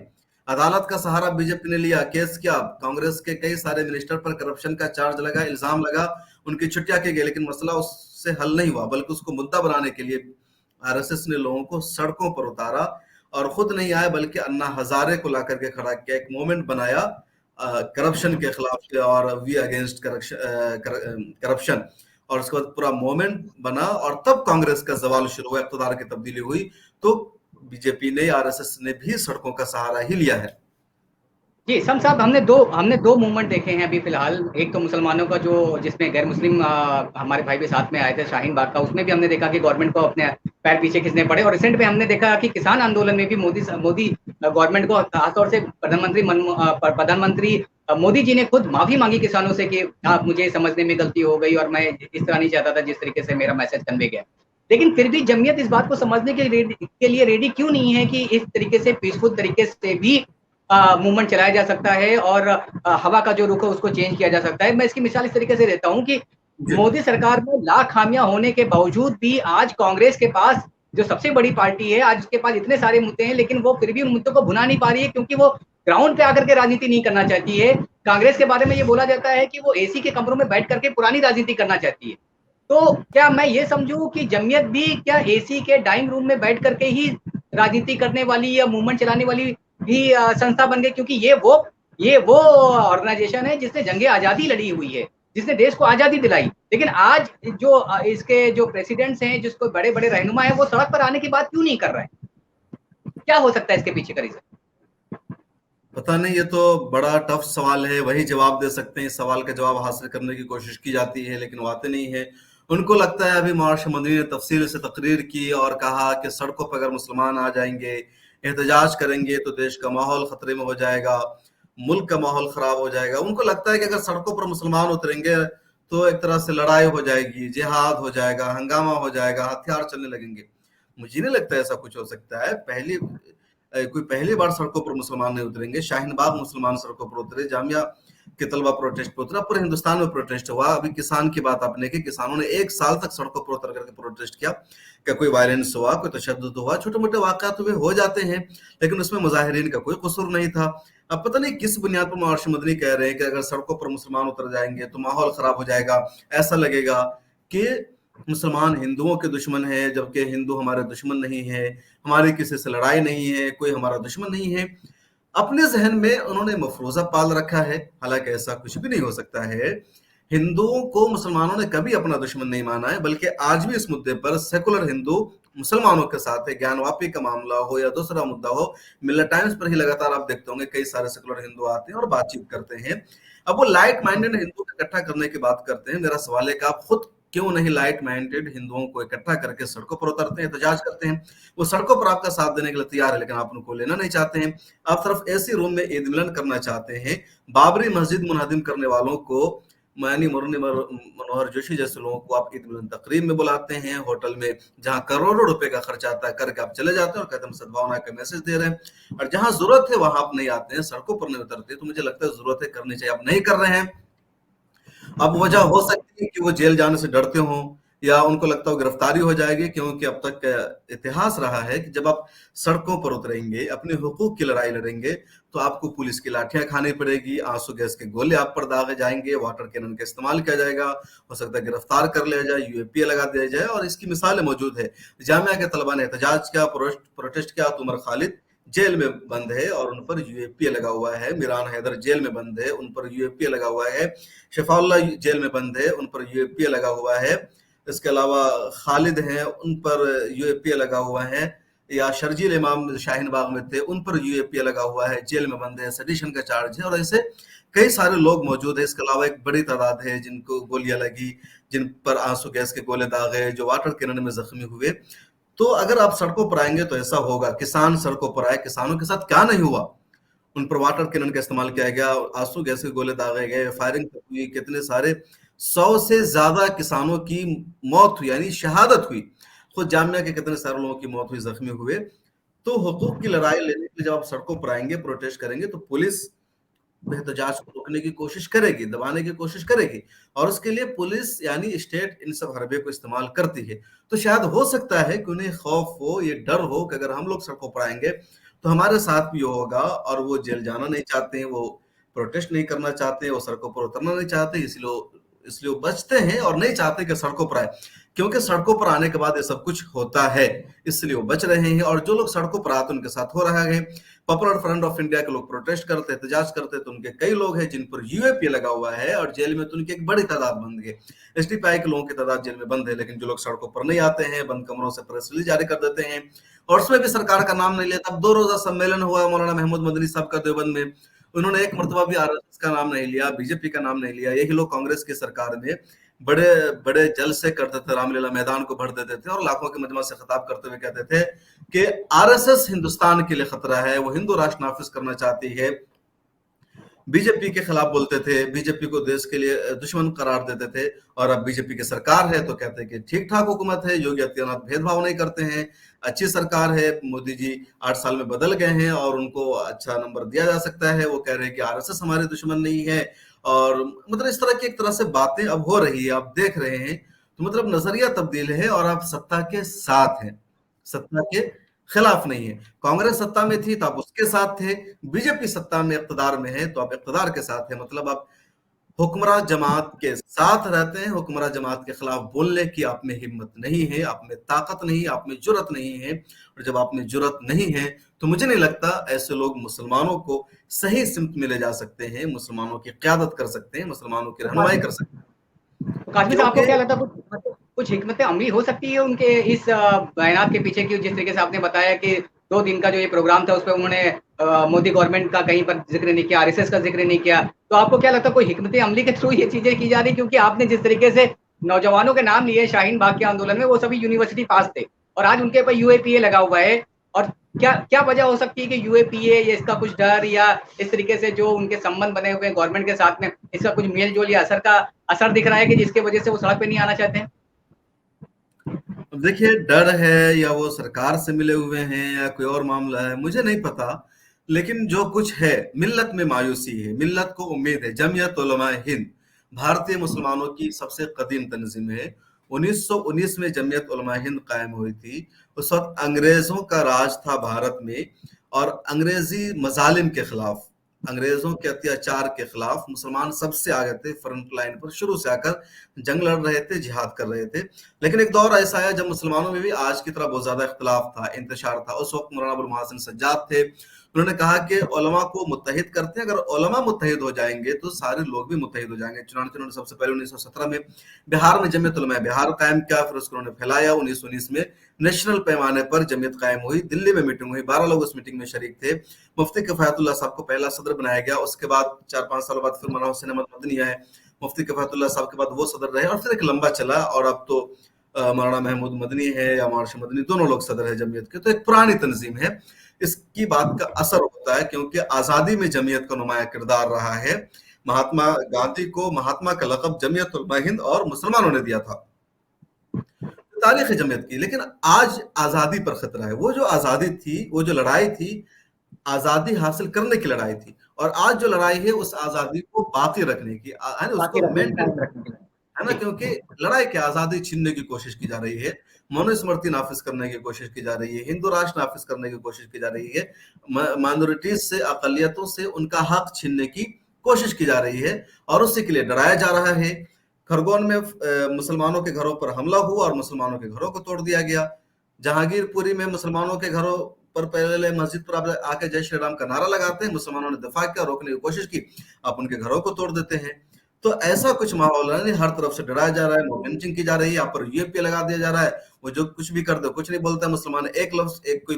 अदालत का सहारा बीजेपी ने लिया, केस किया, कांग्रेस के कई सारे मिनिस्टर पर करप्शन का चार्ज लगा, इल्जाम लगा, उनकी छुट्टियां की गई, लेकिन मसला उससे हल नहीं हुआ, बल्कि उसको मुद्दा बनाने के लिए आरएसएस ने लोगों को सड़कों पर उतारा और खुद नहीं आए बल्कि अन्ना हजारे को ला करके खड़ा किया, एक मूवमेंट बनाया करप्शन के खिलाफ और वी अगेंस्ट करप्शन, और उसके बाद पूरा मूवमेंट बना और तब कांग्रेस का जवाल शुरू हुआ, इक़्तिदार की तब्दीली हुई। तो बीजेपी ने, आरएसएस ने भी सड़कों का सहारा ही लिया है। जी सम साहब, हमने दो मूवमेंट देखे हैं अभी फिलहाल। एक तो मुसलमानों का जो जिसमें गैर मुस्लिम हमारे भाई भी साथ में आए थे शाहीन बाग का, उसमें भी हमने देखा कि गवर्नमेंट को अपने पैर पीछे खींचने पड़े। और रिसेंट में हमने देखा कि किसान आंदोलन में भी मोदी गवर्नमेंट को, खासतौर से प्रधानमंत्री मोदी जी ने खुद माफी मांगी किसानों से कि आप, मुझे समझने में गलती हो गई और मैं इस तरह नहीं चाहता था जिस तरीके से मेरा मैसेज कन्वे गया। लेकिन फिर भी जमीयत इस बात को समझने के लिए रेडी क्यों नहीं है कि इस तरीके से पीसफुल तरीके से भी मूवमेंट चलाया जा सकता है और हवा का जो रुख है उसको चेंज किया जा सकता है। मैं इसकी मिसाल इस तरीके से देता हूं कि मोदी सरकार में लाख खामियां होने के बावजूद भी आज कांग्रेस के पास, जो सबसे बड़ी पार्टी है, आज उसके पास इतने सारे मुद्दे हैं, लेकिन वो फिर भी उन मुद्दों को भुना नहीं पा रही है, क्योंकि वो ग्राउंड पे आकर के राजनीति नहीं करना चाहती है। कांग्रेस के बारे में ये बोला जाता है कि वो एसी के कमरों में बैठ करके पुरानी राजनीति करना चाहती है। तो क्या मैं ये समझूं कि जमीयत भी क्या एसी के डाइनिंग रूम में बैठ करके ही राजनीति करने वाली या मूवमेंट चलाने वाली भी संस्था बन गई? क्योंकि ये वो ऑर्गेनाइजेशन है जिसने जंगे आजादी लड़ी हुई है, जिसने देश को आजादी दिलाई। लेकिन आज जो इसके जो प्रेसिडेंट्स हैं, जिसको बड़े बड़े रहनुमा है, वो सड़क पर आने की बात क्यों नहीं कर रहे हैं? क्या हो सकता है इसके पीछे का रीजन? पता नहीं, ये तो बड़ा टफ सवाल है, वही जवाब दे सकते हैं। इस सवाल का जवाब हासिल करने की कोशिश की जाती है लेकिन वो आते नहीं है। उनको लगता है, अभी मार्श मदनी ने तफसील से तकरीर की और कहा कि सड़कों पर अगर मुसलमान आ जाएंगे, एहतजाज करेंगे तो देश का माहौल खतरे में हो जाएगा, मुल्क का माहौल खराब हो जाएगा। उनको लगता है कि अगर सड़कों पर मुसलमान उतरेंगे तो एक तरह से लड़ाई हो जाएगी, जिहाद हो जाएगा, हंगामा हो जाएगा, हथियार चलने लगेंगे। मुझे नहीं लगता ऐसा कुछ हो सकता है। कोई पहली बार सड़कों पर मुसलमान नहीं उतरेंगे। शाहीन बाग मुसलमान सड़कों पर उतरे, जामिया के तलबा प्रोटेस्ट पर उतरा, पूरे हिंदुस्तान में प्रोटेस्ट हुआ। अभी किसान की बात आपने की, किसानों ने 1 साल तक सड़कों पर उतर करके प्रोटेस्ट किया। क्या कोई वायलेंस हुआ, कोई तशद्दुद हुआ? छोटे मोटे वाक़यात हुए, हो जाते हैं, लेकिन उसमें मुजाहिरीन का कोई कसूर नहीं था। अब पता नहीं किस बुनियाद पर मार्श मदनी कह रहे हैं कि अगर सड़कों पर मुसलमान उतर जाएंगे तो माहौल खराब हो जाएगा, ऐसा लगेगा कि मुसलमान हिंदुओं के दुश्मन है, जबकि हिंदू हमारे दुश्मन नहीं है, हमारी किसी से लड़ाई नहीं है, कोई हमारा दुश्मन नहीं है। अपने जहन में उन्होंने मफरूजा पाल रखा है, हालांकि ऐसा कुछ भी नहीं हो सकता है। हिंदुओं को मुसलमानों ने कभी अपना दुश्मन नहीं माना है, बल्कि आज भी इस मुद्दे पर सेकुलर हिंदू मुसलमानों के साथ है। ज्ञानवापी का मामला हो या दूसरा मुद्दा हो, मिलत टाइम्स पर ही लगातार आप देखते होंगे कई सारे सेकुलर हिंदू आते हैं और बातचीत करते हैं। अब वो लाइट माइंडेड हिंदू को इकट्ठा करने की बात करते हैं। मेरा सवाल है कि आप खुद क्यों नहीं लाइट माइंडेड हिंदुओं को इकट्ठा करके सड़कों पर उतरते हैं, एहतजाज करते हैं? वो सड़कों पर आपका साथ देने के लिए तैयार है, लेकिन आप उनको लेना नहीं चाहते हैं। आप सिर्फ ऐसी रूम में ईद मिलन करना चाहते हैं। बाबरी मस्जिद मुनहदिम करने वालों को, यानी मुरली मनोहर जोशी जैसे लोगों को आप ईद मिलन तकरीब में बुलाते हैं, होटल में जहां करोड़ों रुपए का खर्चा आता है, करके आप चले जाते हैं और कहते हैं सद्भावना का मैसेज दे रहे हैं। और जहां जरूरत है वहां आप नहीं आते हैं, सड़कों पर नहीं उतरते। तो मुझे लगता है जरूरत है करनी चाहिए, आप नहीं कर रहे हैं। अब वजह हो सकती है कि वो जेल जाने से डरते हों, या उनको लगता हो गिरफ्तारी हो जाएगी, क्योंकि अब तक का इतिहास रहा है कि जब आप सड़कों पर उतरेंगे, अपने हुकूक की लड़ाई लड़ेंगे, तो आपको पुलिस की लाठियां खानी पड़ेगी, आंसू गैस के गोले आप पर दागे जाएंगे, वाटर कैनन का इस्तेमाल किया जाएगा, हो सकता है गिरफ्तार कर लिया जाए, यूएपीए लगा दिया जाए। और इसकी मिसालें मौजूद है। जामिया के तलबा ने एहतजाज किया, प्रोटेस्ट किया, तो उमर खालिद जेल में बंद है और उन पर यूएपीए लगा हुआ है। मिरान हैदर जेल में बंद है, उन पर यूएपीए लगा हुआ है। शफाउल्लाह जेल में बंद है, उन पर यूएपीए लगा हुआ है। इसके अलावा खालिद हैं, उन पर यूएपीए लगा हुआ है। या शर्जील इमाम शाहीन बाग में थे, उन पर यूएपीए लगा हुआ है, जेल में बंद है, सेडिशन का चार्ज है। और ऐसे कई सारे लोग मौजूद है। इसके अलावा एक बड़ी तादाद है जिनको गोलियां लगी, जिन पर आंसू गैस के गोले दागे, जो वाटर कैनन में जख्मी हुए। तो अगर आप सड़कों पर आएंगे तो ऐसा होगा। किसान सड़कों पर आए, किसानों के साथ क्या नहीं हुआ? उन पर वाटर कैनन का इस्तेमाल किया गया, आंसू गैस के गोले दागे गए, फायरिंग हुई, कितने सारे 100 से ज्यादा किसानों की मौत हुई, यानी शहादत हुई। खुद जामिया के कितने सारे लोगों की मौत हुई, जख्मी हुए। तो हुकूक की लड़ाई लेने के लिए जब आप सड़कों पर आएंगे, प्रोटेस्ट करेंगे, तो पुलिस एहतजाज को रोकने की कोशिश करेगी, दबाने की कोशिश करेगी। और उसके लिए पुलिस यानी स्टेट इन सब हरबे को इस्तेमाल करती है। तो शायद हो सकता है कि उन्हें खौफ हो, ये डर हो कि अगर हम लोग सड़कों पर आएंगे तो हमारे साथ भी होगा, और वो जेल जाना नहीं चाहते हैं, वो प्रोटेस्ट नहीं करना चाहते, वो सड़कों पर उतरना नहीं चाहते, इसलिए वो बचते हैं और नहीं चाहते कि सड़कों पर आए। क्योंकि सड़कों पर आने के बाद ये सब कुछ होता है, इसलिए वो बच रहे हैं। और जो लोग सड़कों पर आते उनके साथ हो रहा है। पॉपुलर फ्रंट ऑफ इंडिया के लोग प्रोटेस्ट करते, एहतजाज करते, तो उनके कई लोग हैं जिन पर यूएपीए लगा हुआ है, और जेल में तो उनकी एक बड़ी तादाद बंद है। एसडीपीआई के लोगों की तादाद जेल में बंद है, लेकिन जो लोग सड़कों पर नहीं आते हैं, बंद कमरों से प्रेस रिलीज जारी कर देते हैं, और उसमें भी सरकार का नाम नहीं लेता। अब 2 रोजा सम्मेलन हुआ मौलाना महमूद मदनी साहब का देवबंद में, उन्होंने एक मरतबा भी आरएसएस का नाम नहीं लिया, बीजेपी का नाम नहीं लिया। यही लोग कांग्रेस की सरकार में बड़े बड़े जलसे करते थे, रामलीला मैदान को भर देते थे, और लाखों के मजमा से खिताब करते हुए कहते थे कि आरएसएस हिंदुस्तान के लिए खतरा है, वो हिंदू राष्ट्र नाफिज करना चाहती है। बीजेपी के खिलाफ बोलते थे, बीजेपी को देश के लिए दुश्मन करार देते थे। और अब बीजेपी की सरकार है तो कहते हैं कि ठीक ठाक हुकूमत है, योगी आदित्यनाथ भेदभाव नहीं करते हैं, अच्छी सरकार है, मोदी जी 8 साल में बदल गए हैं और उनको अच्छा नंबर दिया जा सकता है। वो कह रहे हैं कि आरएसएस हमारे दुश्मन नहीं है। और मतलब इस तरह की एक तरह से बातें अब हो रही है, आप देख रहे हैं। तो मतलब नजरिया तब्दील है, और आप सत्ता के साथ हैं, सत्ता के खिलाफ नहीं है। कांग्रेस सत्ता में थी तो आप उसके साथ थे, बीजेपी सत्ता में इक्तदार में है तो आप इक्तदार के साथ हैं। मतलब आप हुक्मरान जमात के साथ रहते हैं, हुक्मरान जमात के खिलाफ बोलने की आप में हिम्मत नहीं है, आप में ताकत नहीं है, आप में जुर्रत नहीं है। और जब आप में जुर्रत नहीं है तो मुझे नहीं लगता ऐसे लोग मुसलमानों को सही सिमत में ले जा सकते हैं, मुसलमानों की क़यादत कर सकते हैं, मुसलमानों की रहनुमाई कर सकते हैं। काश्मीर साहब, आपको क्या लगता है कुछ हिकमत अमली हो सकती है उनके इस बयानात के पीछे की? जिस तरीके से आपने बताया कि 2 दिन का जो ये प्रोग्राम था उस पर उन्होंने मोदी गवर्नमेंट का कहीं पर जिक्र नहीं किया, आरएसएस का जिक्र नहीं किया, तो आपको क्या लगता है कोई हिकमत अमली के थ्रू ये चीजें की जा रही? क्योंकि आपने जिस तरीके से नौजवानों के नाम लिए शाहीन बाग के आंदोलन में, वो सभी यूनिवर्सिटी पास थे और आज उनके ऊपर यूएपीए लगा हुआ है। और क्या क्या वजह हो सकती है कि यूएपीए या इसका कुछ डर, या इस तरीके से जो उनके संबंध बने हुए हैं गवर्नमेंट के साथ में, इसका कुछ मेल जोल या असर दिख रहा है कि जिसकी वजह से वो सड़क पे नहीं आना चाहते हैं? अब देखिए, डर है या वो सरकार से मिले हुए हैं या कोई और मामला है, मुझे नहीं पता। लेकिन जो कुछ है, मिल्लत में मायूसी है, मिल्लत को उम्मीद है। जमीयत उलमा हिंद भारतीय मुसलमानों की सबसे कदीम तंजीम है। 1919 में जमीयत उलमा हिंद कायम हुई थी। उस वक्त अंग्रेजों का राज था भारत में, और अंग्रेजी मजालिम के खिलाफ अंग्रेजों के अत्याचार के खिलाफ मुसलमान सबसे आगे थे, फ्रंट लाइन पर शुरू से आकर जंग लड़ रहे थे, जिहाद कर रहे थे। लेकिन एक दौर ऐसा आया जब मुसलमानों में भी आज की तरह बहुत ज्यादा इख्तिलाफ था, इंतशार था। उस वक्त मौलाना अबुल मोहसिन सज्जाद थे, उन्होंने कहा कि उलमा को मुत्तहिद करते हैं, अगर उलमा मुत्तहिद हो जाएंगे तो सारे लोग भी मुत्तहिद हो जाएंगे। चुनांचे उन्होंने सबसे पहले 1917 में बिहार में जमीयत उलमा बिहार कायम किया, फिर उसको उन्होंने फैलाया। 1919 में नेशनल पैमाने पर जमीयत कायम हुई, दिल्ली में मीटिंग हुई, 12 लोग उस मीटिंग में शरीक थे। मुफ्ती किफायतुल्लाह साहब को पहला सदर बनाया गया, उसके बाद 4-5 साल बाद फिर मौलाना हुसैन अहमद मदनी आए, मुफ्ती किफायतुल्लाह साहब के बाद वो सदर रहे, और फिर एक लंबा चला, और अब तो मौलाना महमूद मदनी है या मार्श मदनी, दोनों लोग सदर है जमीयत के। तो एक पुरानी तंजीम है, इसकी बात का असर होता है क्योंकि आजादी में जमीयत का नुमाया किरदार रहा है। महात्मा गांधी को महात्मा का लक़ब जमीयत उलमा हिंद और मुसलमानों ने दिया था, तारीख है जमीयत की। लेकिन आज आजादी पर खतरा है। वो जो आजादी थी, वो जो लड़ाई थी, आजादी हासिल करने की लड़ाई थी, और आज जो लड़ाई है उस आजादी को बाकी रखने की है ना, उसको मेंटेन है ना, क्योंकि लड़ाई की आजादी छीनने की कोशिश की जा रही है, मनुस्मृति नाफिज करने की कोशिश की जा रही है, हिंदू राष्ट्र नाफिज करने की कोशिश की जा रही है, माइनॉरिटीज से, अकलियतों से उनका हक छीनने की कोशिश की जा रही है, और उसी के लिए डराया जा रहा है। खरगोन में मुसलमानों के घरों पर हमला हुआ और मुसलमानों के घरों को तोड़ दिया गया। जहांगीरपुरी में मुसलमानों के घरों पर पहले मस्जिद पर आके जय श्री राम का नारा लगाते हैं, मुसलमानों ने दफा किया, रोकने की कोशिश की, आप उनके घरों को तोड़ देते हैं। तो ऐसा कुछ माहौल है, हर तरफ से डराया जा रहा है, मोमेंटिंग की जा रही है, यहाँ पर यूएपी लगा दिया जा रहा है, वो जो कुछ भी कर दो कुछ नहीं बोलता है। मुसलमान एक लफ्ज एक कोई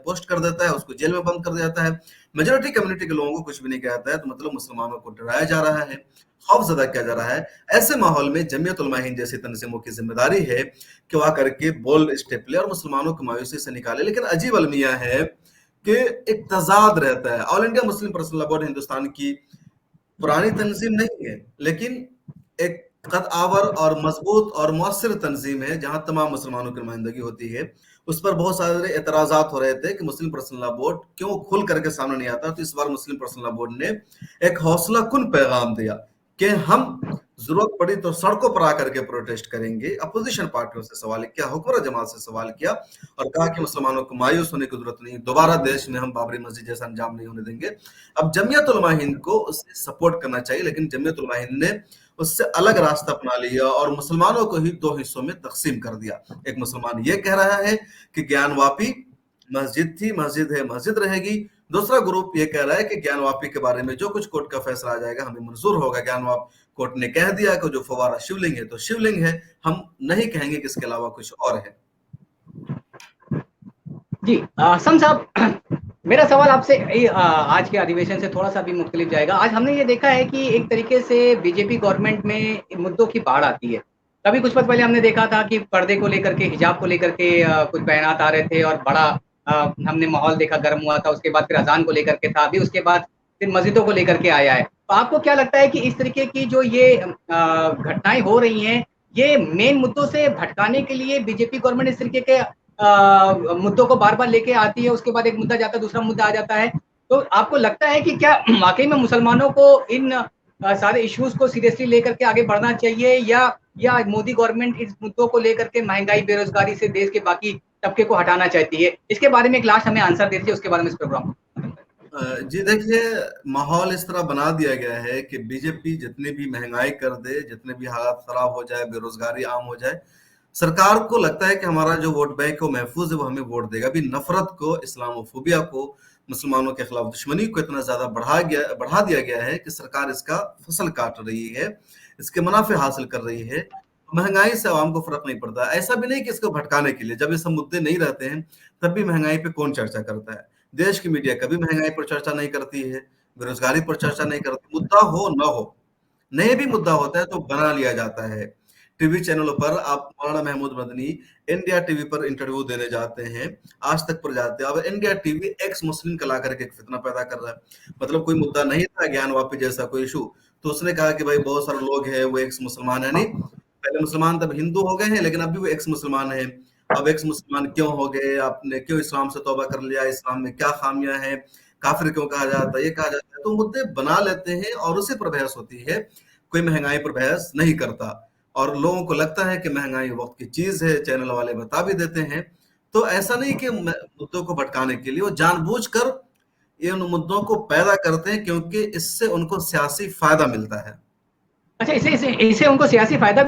पोस्ट कर देता है, उसको जेल में बंद कर दिया जाता है। मेजोरिटी कम्युनिटी के लोगों को कुछ भी नहीं कहता है, तो मतलब मुसलमानों को डराया जा रहा है, खौफ ज़दा किया जा रहा है। ऐसे माहौल में जमीयत उलमा हिंद जैसी तंजीमों की जिम्मेदारी है कि वह करके बोल्ड स्टेप ले और मुसलमानों को मायूसी से निकाले। लेकिन अजीब अलमिया है कि एक तजाद रहता है। All India Muslim personal law board Hindustan की पुरानी तंजीम नहीं है, लेकिन एक कद आवर और मजबूत और मौसर तंजीम है जहां तमाम मुसलमानों की नुमाइंदगी होती है। उस पर बहुत सारे एतराजात हो रहे थे कि मुस्लिम पर्सनल लॉ बोर्ड क्यों खुल करके सामने नहीं आता। तो इस बार मुस्लिम पर्सनल लॉ बोर्ड ने एक हौसला कुन पैगाम दिया कि हम जरूरत पड़ी तो सड़कों पर आकर के प्रोटेस्ट करेंगे। अपोजिशन पार्टियों से सवाल किया, हुकूमत जमात से सवाल किया, और कहा कि मुसलमानों को मायूस होने की जरूरत नहीं, दोबारा देश में हम बाबरी मस्जिद जैसा अंजाम नहीं होने देंगे। अब जमीयत उलमा हिंद को उससे सपोर्ट करना चाहिए, लेकिन जमीयत उलमा हिंद ने उससे अलग रास्ता अपना लिया और मुसलमानों को ही दो हिस्सों में तकसीम कर दिया। एक मुसलमान ये कह रहा है कि ज्ञानवापी मस्जिद थी, मस्जिद है, मस्जिद रहेगी। दूसरा ग्रुप ये कह रहा है कि ज्ञानवापी के बारे में जो कुछ कोर्ट का फैसला आ जाएगा हमें मंजूर होगा। ज्ञानवाप कोर्ट ने कह दिया कि जो फवारा शिवलिंग है तो शिवलिंग है, हम नहीं कहेंगे कि इसके अलावा कुछ और है। जी सम साहब, मेरा सवाल आपसे आज के अधिवेशन से थोड़ा सा भी मुख्तलिफ जाएगा। आज हमने ये देखा है कि एक तरीके से बीजेपी गवर्नमेंट में मुद्दों की बाढ़ आती है। कभी कुछ वक्त पहले हमने देखा था कि पर्दे को लेकर के, हिजाब को लेकर के कुछ बयानात आ रहे थे और बड़ा हमने माहौल देखा, गर्म हुआ था। उसके बाद फिर अजान को लेकर के था, अभी उसके बाद फिर मस्जिदों को लेकर के आया है। तो आपको क्या लगता है कि इस तरीके की जो ये घटनाएं हो रही हैं, ये मेन मुद्दों से भटकाने के लिए बीजेपी गवर्नमेंट इस तरीके के मुद्दों को बार बार लेके आती है, उसके बाद एक मुद्दा जाता है, दूसरा मुद्दा आ जाता है? तो आपको लगता है कि क्या वाकई में मुसलमानों को इन सारे इश्यूज को सीरियसली लेकर के आगे बढ़ना चाहिए, या मोदी गवर्नमेंट इस मुद्दों को लेकर के महंगाई, बेरोजगारी से देश के बाकी तबके को हटाना चाहती है? इसके बारे में एक लास्ट हमें आंसर दे दीजिए, उसके बाद में इस प्रोग्राम। जी देखिए, माहौल इस तरह बना दिया गया है कि बीजेपी जितनी भी महंगाई कर दे, जितने भी हालात खराब हो जाए, बेरोजगारी आम हो जाए, सरकार को लगता है कि हमारा जो वोट बैंक है वो महफूज है, वो हमें वोट देगा। अभी नफरत को, इस्लामोफोबिया को, मुसलमानों के खिलाफ दुश्मनी को इतना ज्यादा बढ़ा दिया गया है कि सरकार इसका फसल काट रही है, इसके मुनाफे हासिल कर रही है। महंगाई से आवाम को फर्क नहीं पड़ता। ऐसा भी नहीं कि इसको भटकाने के लिए, जब ये सब मुद्दे नहीं रहते हैं तब भी महंगाई पे कौन चर्चा करता है? देश की मीडिया कभी महंगाई पर चर्चा नहीं करती है, बेरोजगारी पर चर्चा नहीं करती। मुद्दा हो न हो, नहीं भी मुद्दा होता है तो बना लिया जाता है। टीवी चैनलों पर आप मौलाना महमूद मदनी इंडिया टीवी पर इंटरव्यू देने जाते हैं, आज तक पर जाते हैं। अब इंडिया टीवी एक्स मुस्लिम का ला करके एक फितना पैदा कर रहा है। मतलब कोई मुद्दा नहीं था ज्ञानवापी जैसा कोई इशू, तो उसने कहा कि भाई बहुत सारे लोग हैं वो एक्स मुसलमान है। नहीं, पहले मुसलमान तब हिंदू हो गए हैं, लेकिन अभी वो एक्स मुसलमान है। अब एक्स मुसलमान क्यों हो गए? आपने क्यों इस्लाम से तौबा कर लिया? इस्लाम में क्या खामियां हैं? काफिर क्यों कहा जाता है? ये कहा जाता है। तो मुद्दे बना लेते हैं और उसी पर बहस होती है। कोई महंगाई पर बहस नहीं करता, और लोगों को लगता है कि महंगाई वक्त की चीज है, चैनल वाले बता भी देते हैं। तो ऐसा नहीं कि मुद्दों को भटकाने के लिए वो जानबूझकर ये उन मुद्दों को पैदा करते हैं क्योंकि इससे उनको सियासी फायदा मिलता है। अच्छा, इसे उनको सियासी फायदा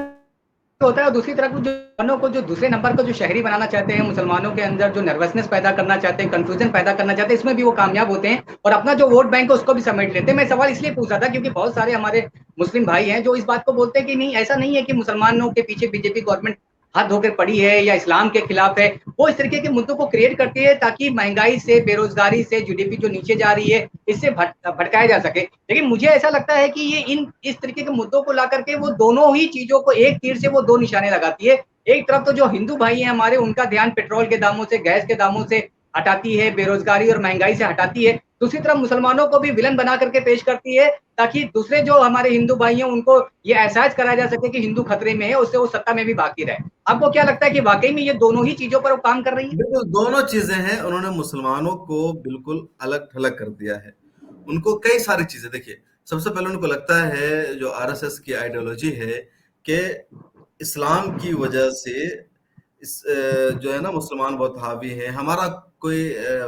होता है, और दूसरी तरफ मुसलमानों को जो दूसरे नंबर का जो शहरी बनाना चाहते हैं, मुसलमानों के अंदर जो नर्वसनेस पैदा करना चाहते हैं, कंफ्यूजन पैदा करना चाहते हैं, इसमें भी वो कामयाब होते हैं और अपना जो वोट बैंक है उसको भी समेट लेते हैं। मैं सवाल इसलिए पूछा था क्योंकि बहुत सारे हमारे मुस्लिम भाई हैं जो इस बात को बोलते हैं कि नहीं, ऐसा नहीं है कि मुसलमानों के पीछे बीजेपी गवर्नमेंट हाथ धोकर पड़ी है या इस्लाम के खिलाफ है। वो इस तरीके के मुद्दों को क्रिएट करती है ताकि महंगाई से, बेरोजगारी से, जीडीपी जो नीचे जा रही है, इससे भटकाया जा सके। लेकिन मुझे ऐसा लगता है कि ये इस तरीके के मुद्दों को ला करके वो दोनों ही चीजों को, एक तीर से वो दो निशाने लगाती है। एक तरफ तो जो हिंदू भाई हैं हमारे, उनका ध्यान पेट्रोल के दामों से, गैस के दामों से हटाती है, बेरोजगारी और महंगाई से हटाती है। दूसरी तरफ मुसलमानों को भी विलन बना करके पेश करती है ताकि दूसरे जो हमारे हिंदू भाई हैं उनको ये एहसास कराया जा सके कि हिंदू खतरे में है, उससे वो सत्ता में भी बाकी रहे। आपको क्या लगता है कि वाकई में ये दोनों ही चीजों पर वो काम कर रही है? बिल्कुल, दोनों चीजें हैं। उन्होंने मुसलमानों को बिल्कुल अलग थलग कर दिया है। उनको कई सारी चीजें, देखिए, सबसे पहले उनको लगता है जो आरएसएस की आइडियोलॉजी है कि इस्लाम की वजह से जो है ना, मुसलमान बहुत हावी है। हमारा कोई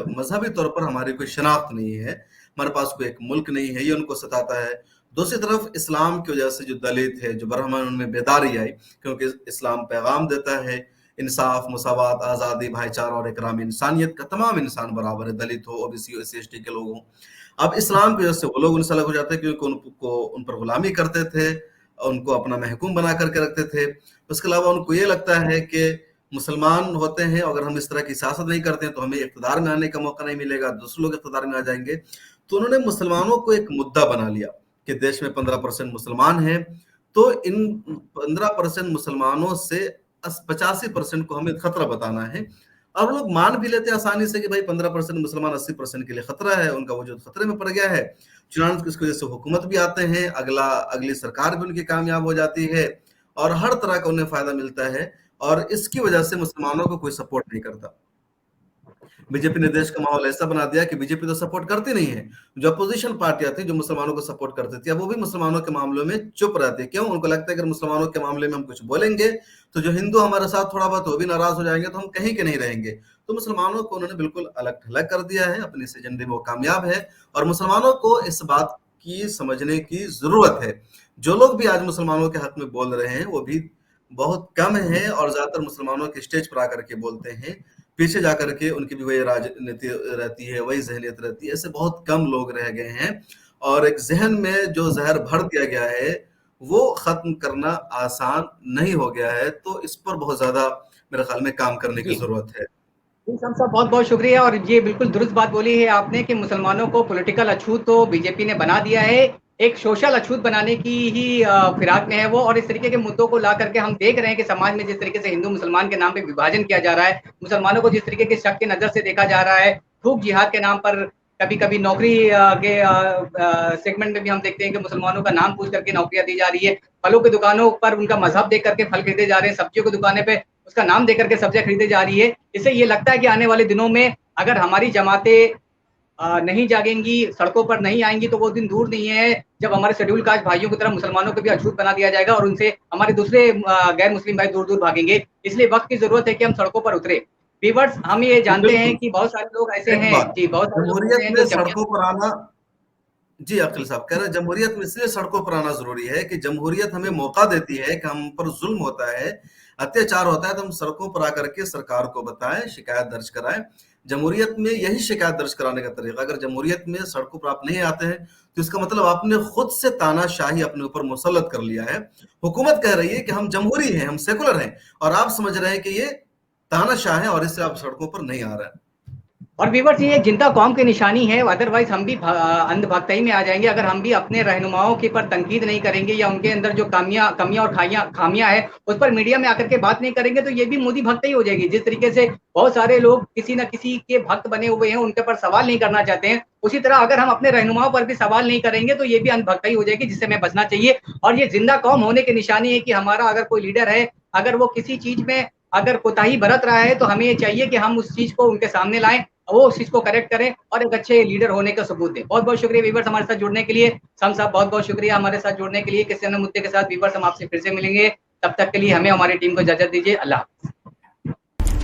मजहबी तौर पर हमारी कोई शनाख्त नहीं है, हमारे पास कोई एक मुल्क नहीं है, ये उनको सताता है। दूसरी तरफ इस्लाम की वजह से जो दलित है, जो ब्राह्मण, उनमें बेदारी आई, क्योंकि इस्लाम पैगाम देता है इंसाफ, मुसावात, आज़ादी, भाईचारा और इकराम इंसानियत का। तमाम इंसान बराबर है, दलित हो, ओबीसी, एससी एसटी के लोग हों। अब इस्लाम की वजह से वो लोग उनसे अलग हो जाते हैं क्योंकि उनको उन पर गुलामी करते थे, उनको अपना महकूम बना करके रखते थे। उसके अलावा उनको ये लगता है कि मुसलमान होते हैं, अगर हम इस तरह की सियासत नहीं करते हैं तो हमें इक़्तिदार में आने का मौका नहीं मिलेगा, दूसरे लोग इक़्तिदार में आ जाएंगे। तो उन्होंने मुसलमानों को एक मुद्दा बना लिया कि देश में 15% मुसलमान हैं, तो इन 15% मुसलमानों से 85% को हमें खतरा बताना है। अब लोग मान भी लेते हैं आसानी से कि भाई 15% मुसलमान 80% के लिए खतरा है, उनका वजूद खतरे में पड़ गया है। चुनाव इसकी वजह से हुकूमत भी आते हैं, अगली सरकार भी उनकी कामयाब हो जाती है और हर तरह का उन्हें फायदा मिलता है, और इसकी वजह से मुसलमानों को कोई सपोर्ट नहीं करता। बीजेपी ने देश का माहौल ऐसा बना दिया कि बीजेपी तो सपोर्ट करती नहीं है। जो अपोजिशन पार्टियां थी जो मुसलमानों को सपोर्ट करती थी, अब वो भी मुसलमानों के मामलों में चुप रहती है। क्यों? उनको लगता है अगर मुसलमानों के मामले में हम कुछ बोलेंगे तो जो हिंदू हमारे साथ थोड़ा बहुत वो भी नाराज हो जाएंगे, तो हम कहीं के नहीं रहेंगे। तो मुसलमानों को उन्होंने बिल्कुल अलग थलग कर दिया है, अपने इस एजेंडे में वो कामयाब है। और मुसलमानों को इस बात की समझने की जरूरत है। जो लोग भी आज मुसलमानों के हक में बोल रहे हैं वो भी बहुत कम है, और ज्यादातर मुसलमानों के स्टेज पर आकर के बोलते हैं, पीछे जाकर के उनकी भी वही राजनीति रहती है, वही जहनियत रहती है। ऐसे बहुत कम लोग रह गए हैं, और एक जहन में जो जहर भर दिया गया है वो खत्म करना आसान नहीं हो गया है। तो इस पर बहुत ज्यादा मेरे ख्याल में काम करने की जरूरत है। साहब बहुत बहुत शुक्रिया, और ये बिल्कुल दुरुस्त बात बोली है आपने कि मुसलमानों को पॉलिटिकल अछूत तो बीजेपी ने बना दिया है, एक सोशल अछूत बनाने की ही फिराक में है वो। और इस तरीके के मुद्दों को ला करके हम देख रहे हैं कि समाज में जिस तरीके से हिंदू मुसलमान के नाम पे विभाजन किया जा रहा है, मुसलमानों को जिस तरीके के शक की नजर से देखा जा रहा है, खूब जिहाद के नाम पर, कभी कभी नौकरी के सेगमेंट में भी हम देखते हैं कि मुसलमानों का नाम पूछ करके नौकरियां दी जा रही है। फलों की दुकानों पर उनका मजहब देख करके फल खरीदे जा रहे हैं, सब्जियों की दुकानें पे उसका नाम देकर के सब्जियां खरीदी जा रही है। इससे ये लगता है कि आने वाले दिनों में अगर हमारी जमातें नहीं जागेंगी, सड़कों पर नहीं आएंगी, तो वो दिन दूर नहीं है जब हमारे शेड्यूल कास्ट भाइयों की तरह मुसलमानों को भी अछूत बना दिया जाएगा और उनसे हमारे दूसरे गैर मुस्लिम भाई दूर दूर भागेंगे। इसलिए वक्त की जरूरत है कि हम सड़कों पर उतरे। व्यूअर्स, हम ये जानते हैं कि बहुत सारे लोग ऐसे हैं जी, बहुत सारे लोग ऐसे जमहूरियत हैं में जो सड़कों पर आना, जी अकील साहब कह रहे हैं, जमहूरियत में इसलिए सड़कों पर आना जरूरी है कि जमहूरियत हमें मौका देती है कि हम पर जुल्म होता है, अत्याचार होता है, तो हम सड़कों पर आकर के सरकार को बताएं, शिकायत दर्ज कराएं। जमहूरियत में यही शिकायत दर्ज कराने का तरीका। अगर जमहूरियत में सड़कों पर आप नहीं आते हैं तो इसका मतलब आपने खुद से तानाशाही अपने ऊपर मुसल्लत कर लिया है। हुकूमत कह रही है कि हम जमहूरी हैं, हम सेकुलर हैं, और आप समझ रहे हैं कि ये तानाशाह है और इससे आप सड़कों पर नहीं आ रहे हैं। और व्यूअर्स, ये जिंदा कौम की निशानी है, अदरवाइज हम भी अंधभक्ति में आ जाएंगे अगर हम भी अपने रहनुमाओं के पर तनकीद नहीं करेंगे या उनके अंदर जो कमियां और खामियां है उस पर मीडिया में आकर के बात नहीं करेंगे, तो ये भी मोदी भक्त ही हो जाएगी। जिस तरीके से बहुत सारे लोग किसी न किसी के भक्त बने हुए हैं, उनके पर सवाल नहीं करना चाहते हैं, उसी तरह अगर हम अपने रहनुमाओं पर भी सवाल नहीं करेंगे तो ये भी अंधभक्ति हो जाएगी, जिससे हमें बचना चाहिए। और ये जिंदा कौम होने की निशानी है कि हमारा अगर कोई लीडर है, अगर वो किसी चीज में अगर कोताही बरत रहा है, तो हमें ये चाहिए कि हम उस चीज को उनके सामने लाएं, वो उस चीज को करेक्ट करें और एक अच्छे लीडर होने का सबूत दें। बहुत बहुत शुक्रिया व्यूअर्स हमारे साथ जुड़ने के लिए। सम साहब बहुत बहुत शुक्रिया हमारे साथ जुड़ने के लिए। किसी अन्य मुद्दे के साथ व्यूअर्स हम आपसे फिर से मिलेंगे, तब तक के लिए हमें हमारी टीम को इजाजत दीजिए। अल्लाह।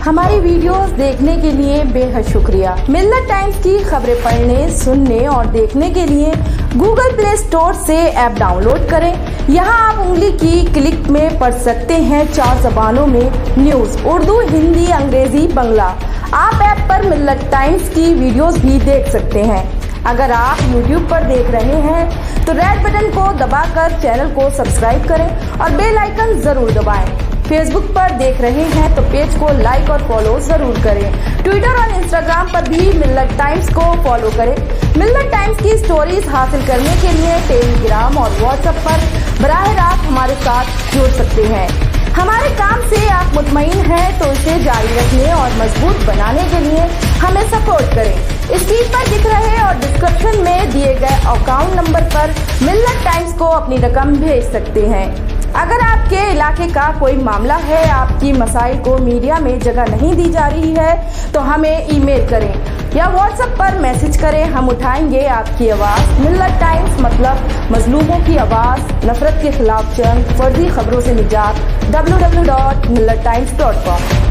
हमारी वीडियोस देखने के लिए बेहद शुक्रिया। मिल्लत टाइम्स की खबरें पढ़ने, सुनने और देखने के लिए गूगल प्ले स्टोर से ऐप डाउनलोड करें। यहाँ आप उंगली की क्लिक में पढ़ सकते हैं 4 जबानों में न्यूज़, उर्दू, हिंदी, अंग्रेजी, बांग्ला। आप ऐप पर मिल्लत टाइम्स की वीडियोस भी देख सकते हैं। अगर आप YouTube पर देख रहे हैं तो रेड बटन को दबाकर चैनल को सब्सक्राइब करें और बेल आइकन जरूर दबाएं। फेसबुक पर देख रहे हैं तो पेज को लाइक और फॉलो जरूर करें। ट्विटर और इंस्टाग्राम पर भी मिल्लत टाइम्स को फॉलो करें। मिल्लत टाइम्स की स्टोरीज हासिल करने के लिए टेलीग्राम और व्हाट्सएप पर बराह रास्त हमारे साथ जुड़ सकते हैं। हमारे काम से आप मुतमईन हैं तो इसे जारी रखने और मजबूत बनाने के लिए हमें सपोर्ट करें। स्क्रीन पर दिख रहे और डिस्क्रिप्शन में दिए गए अकाउंट नंबर पर मिल्लत टाइम्स को अपनी रकम भेज सकते हैं। अगर आपके इलाके का कोई मामला है, आपकी मसाइल को मीडिया में जगह नहीं दी जा रही है तो हमें ईमेल करें या व्हाट्सएप पर मैसेज करें, हम उठाएंगे आपकी आवाज़। मिल्लत टाइम्स मतलब मजलूमों की आवाज़, नफरत के खिलाफ जंग, फर्जी खबरों से निजात। www.millattimes.com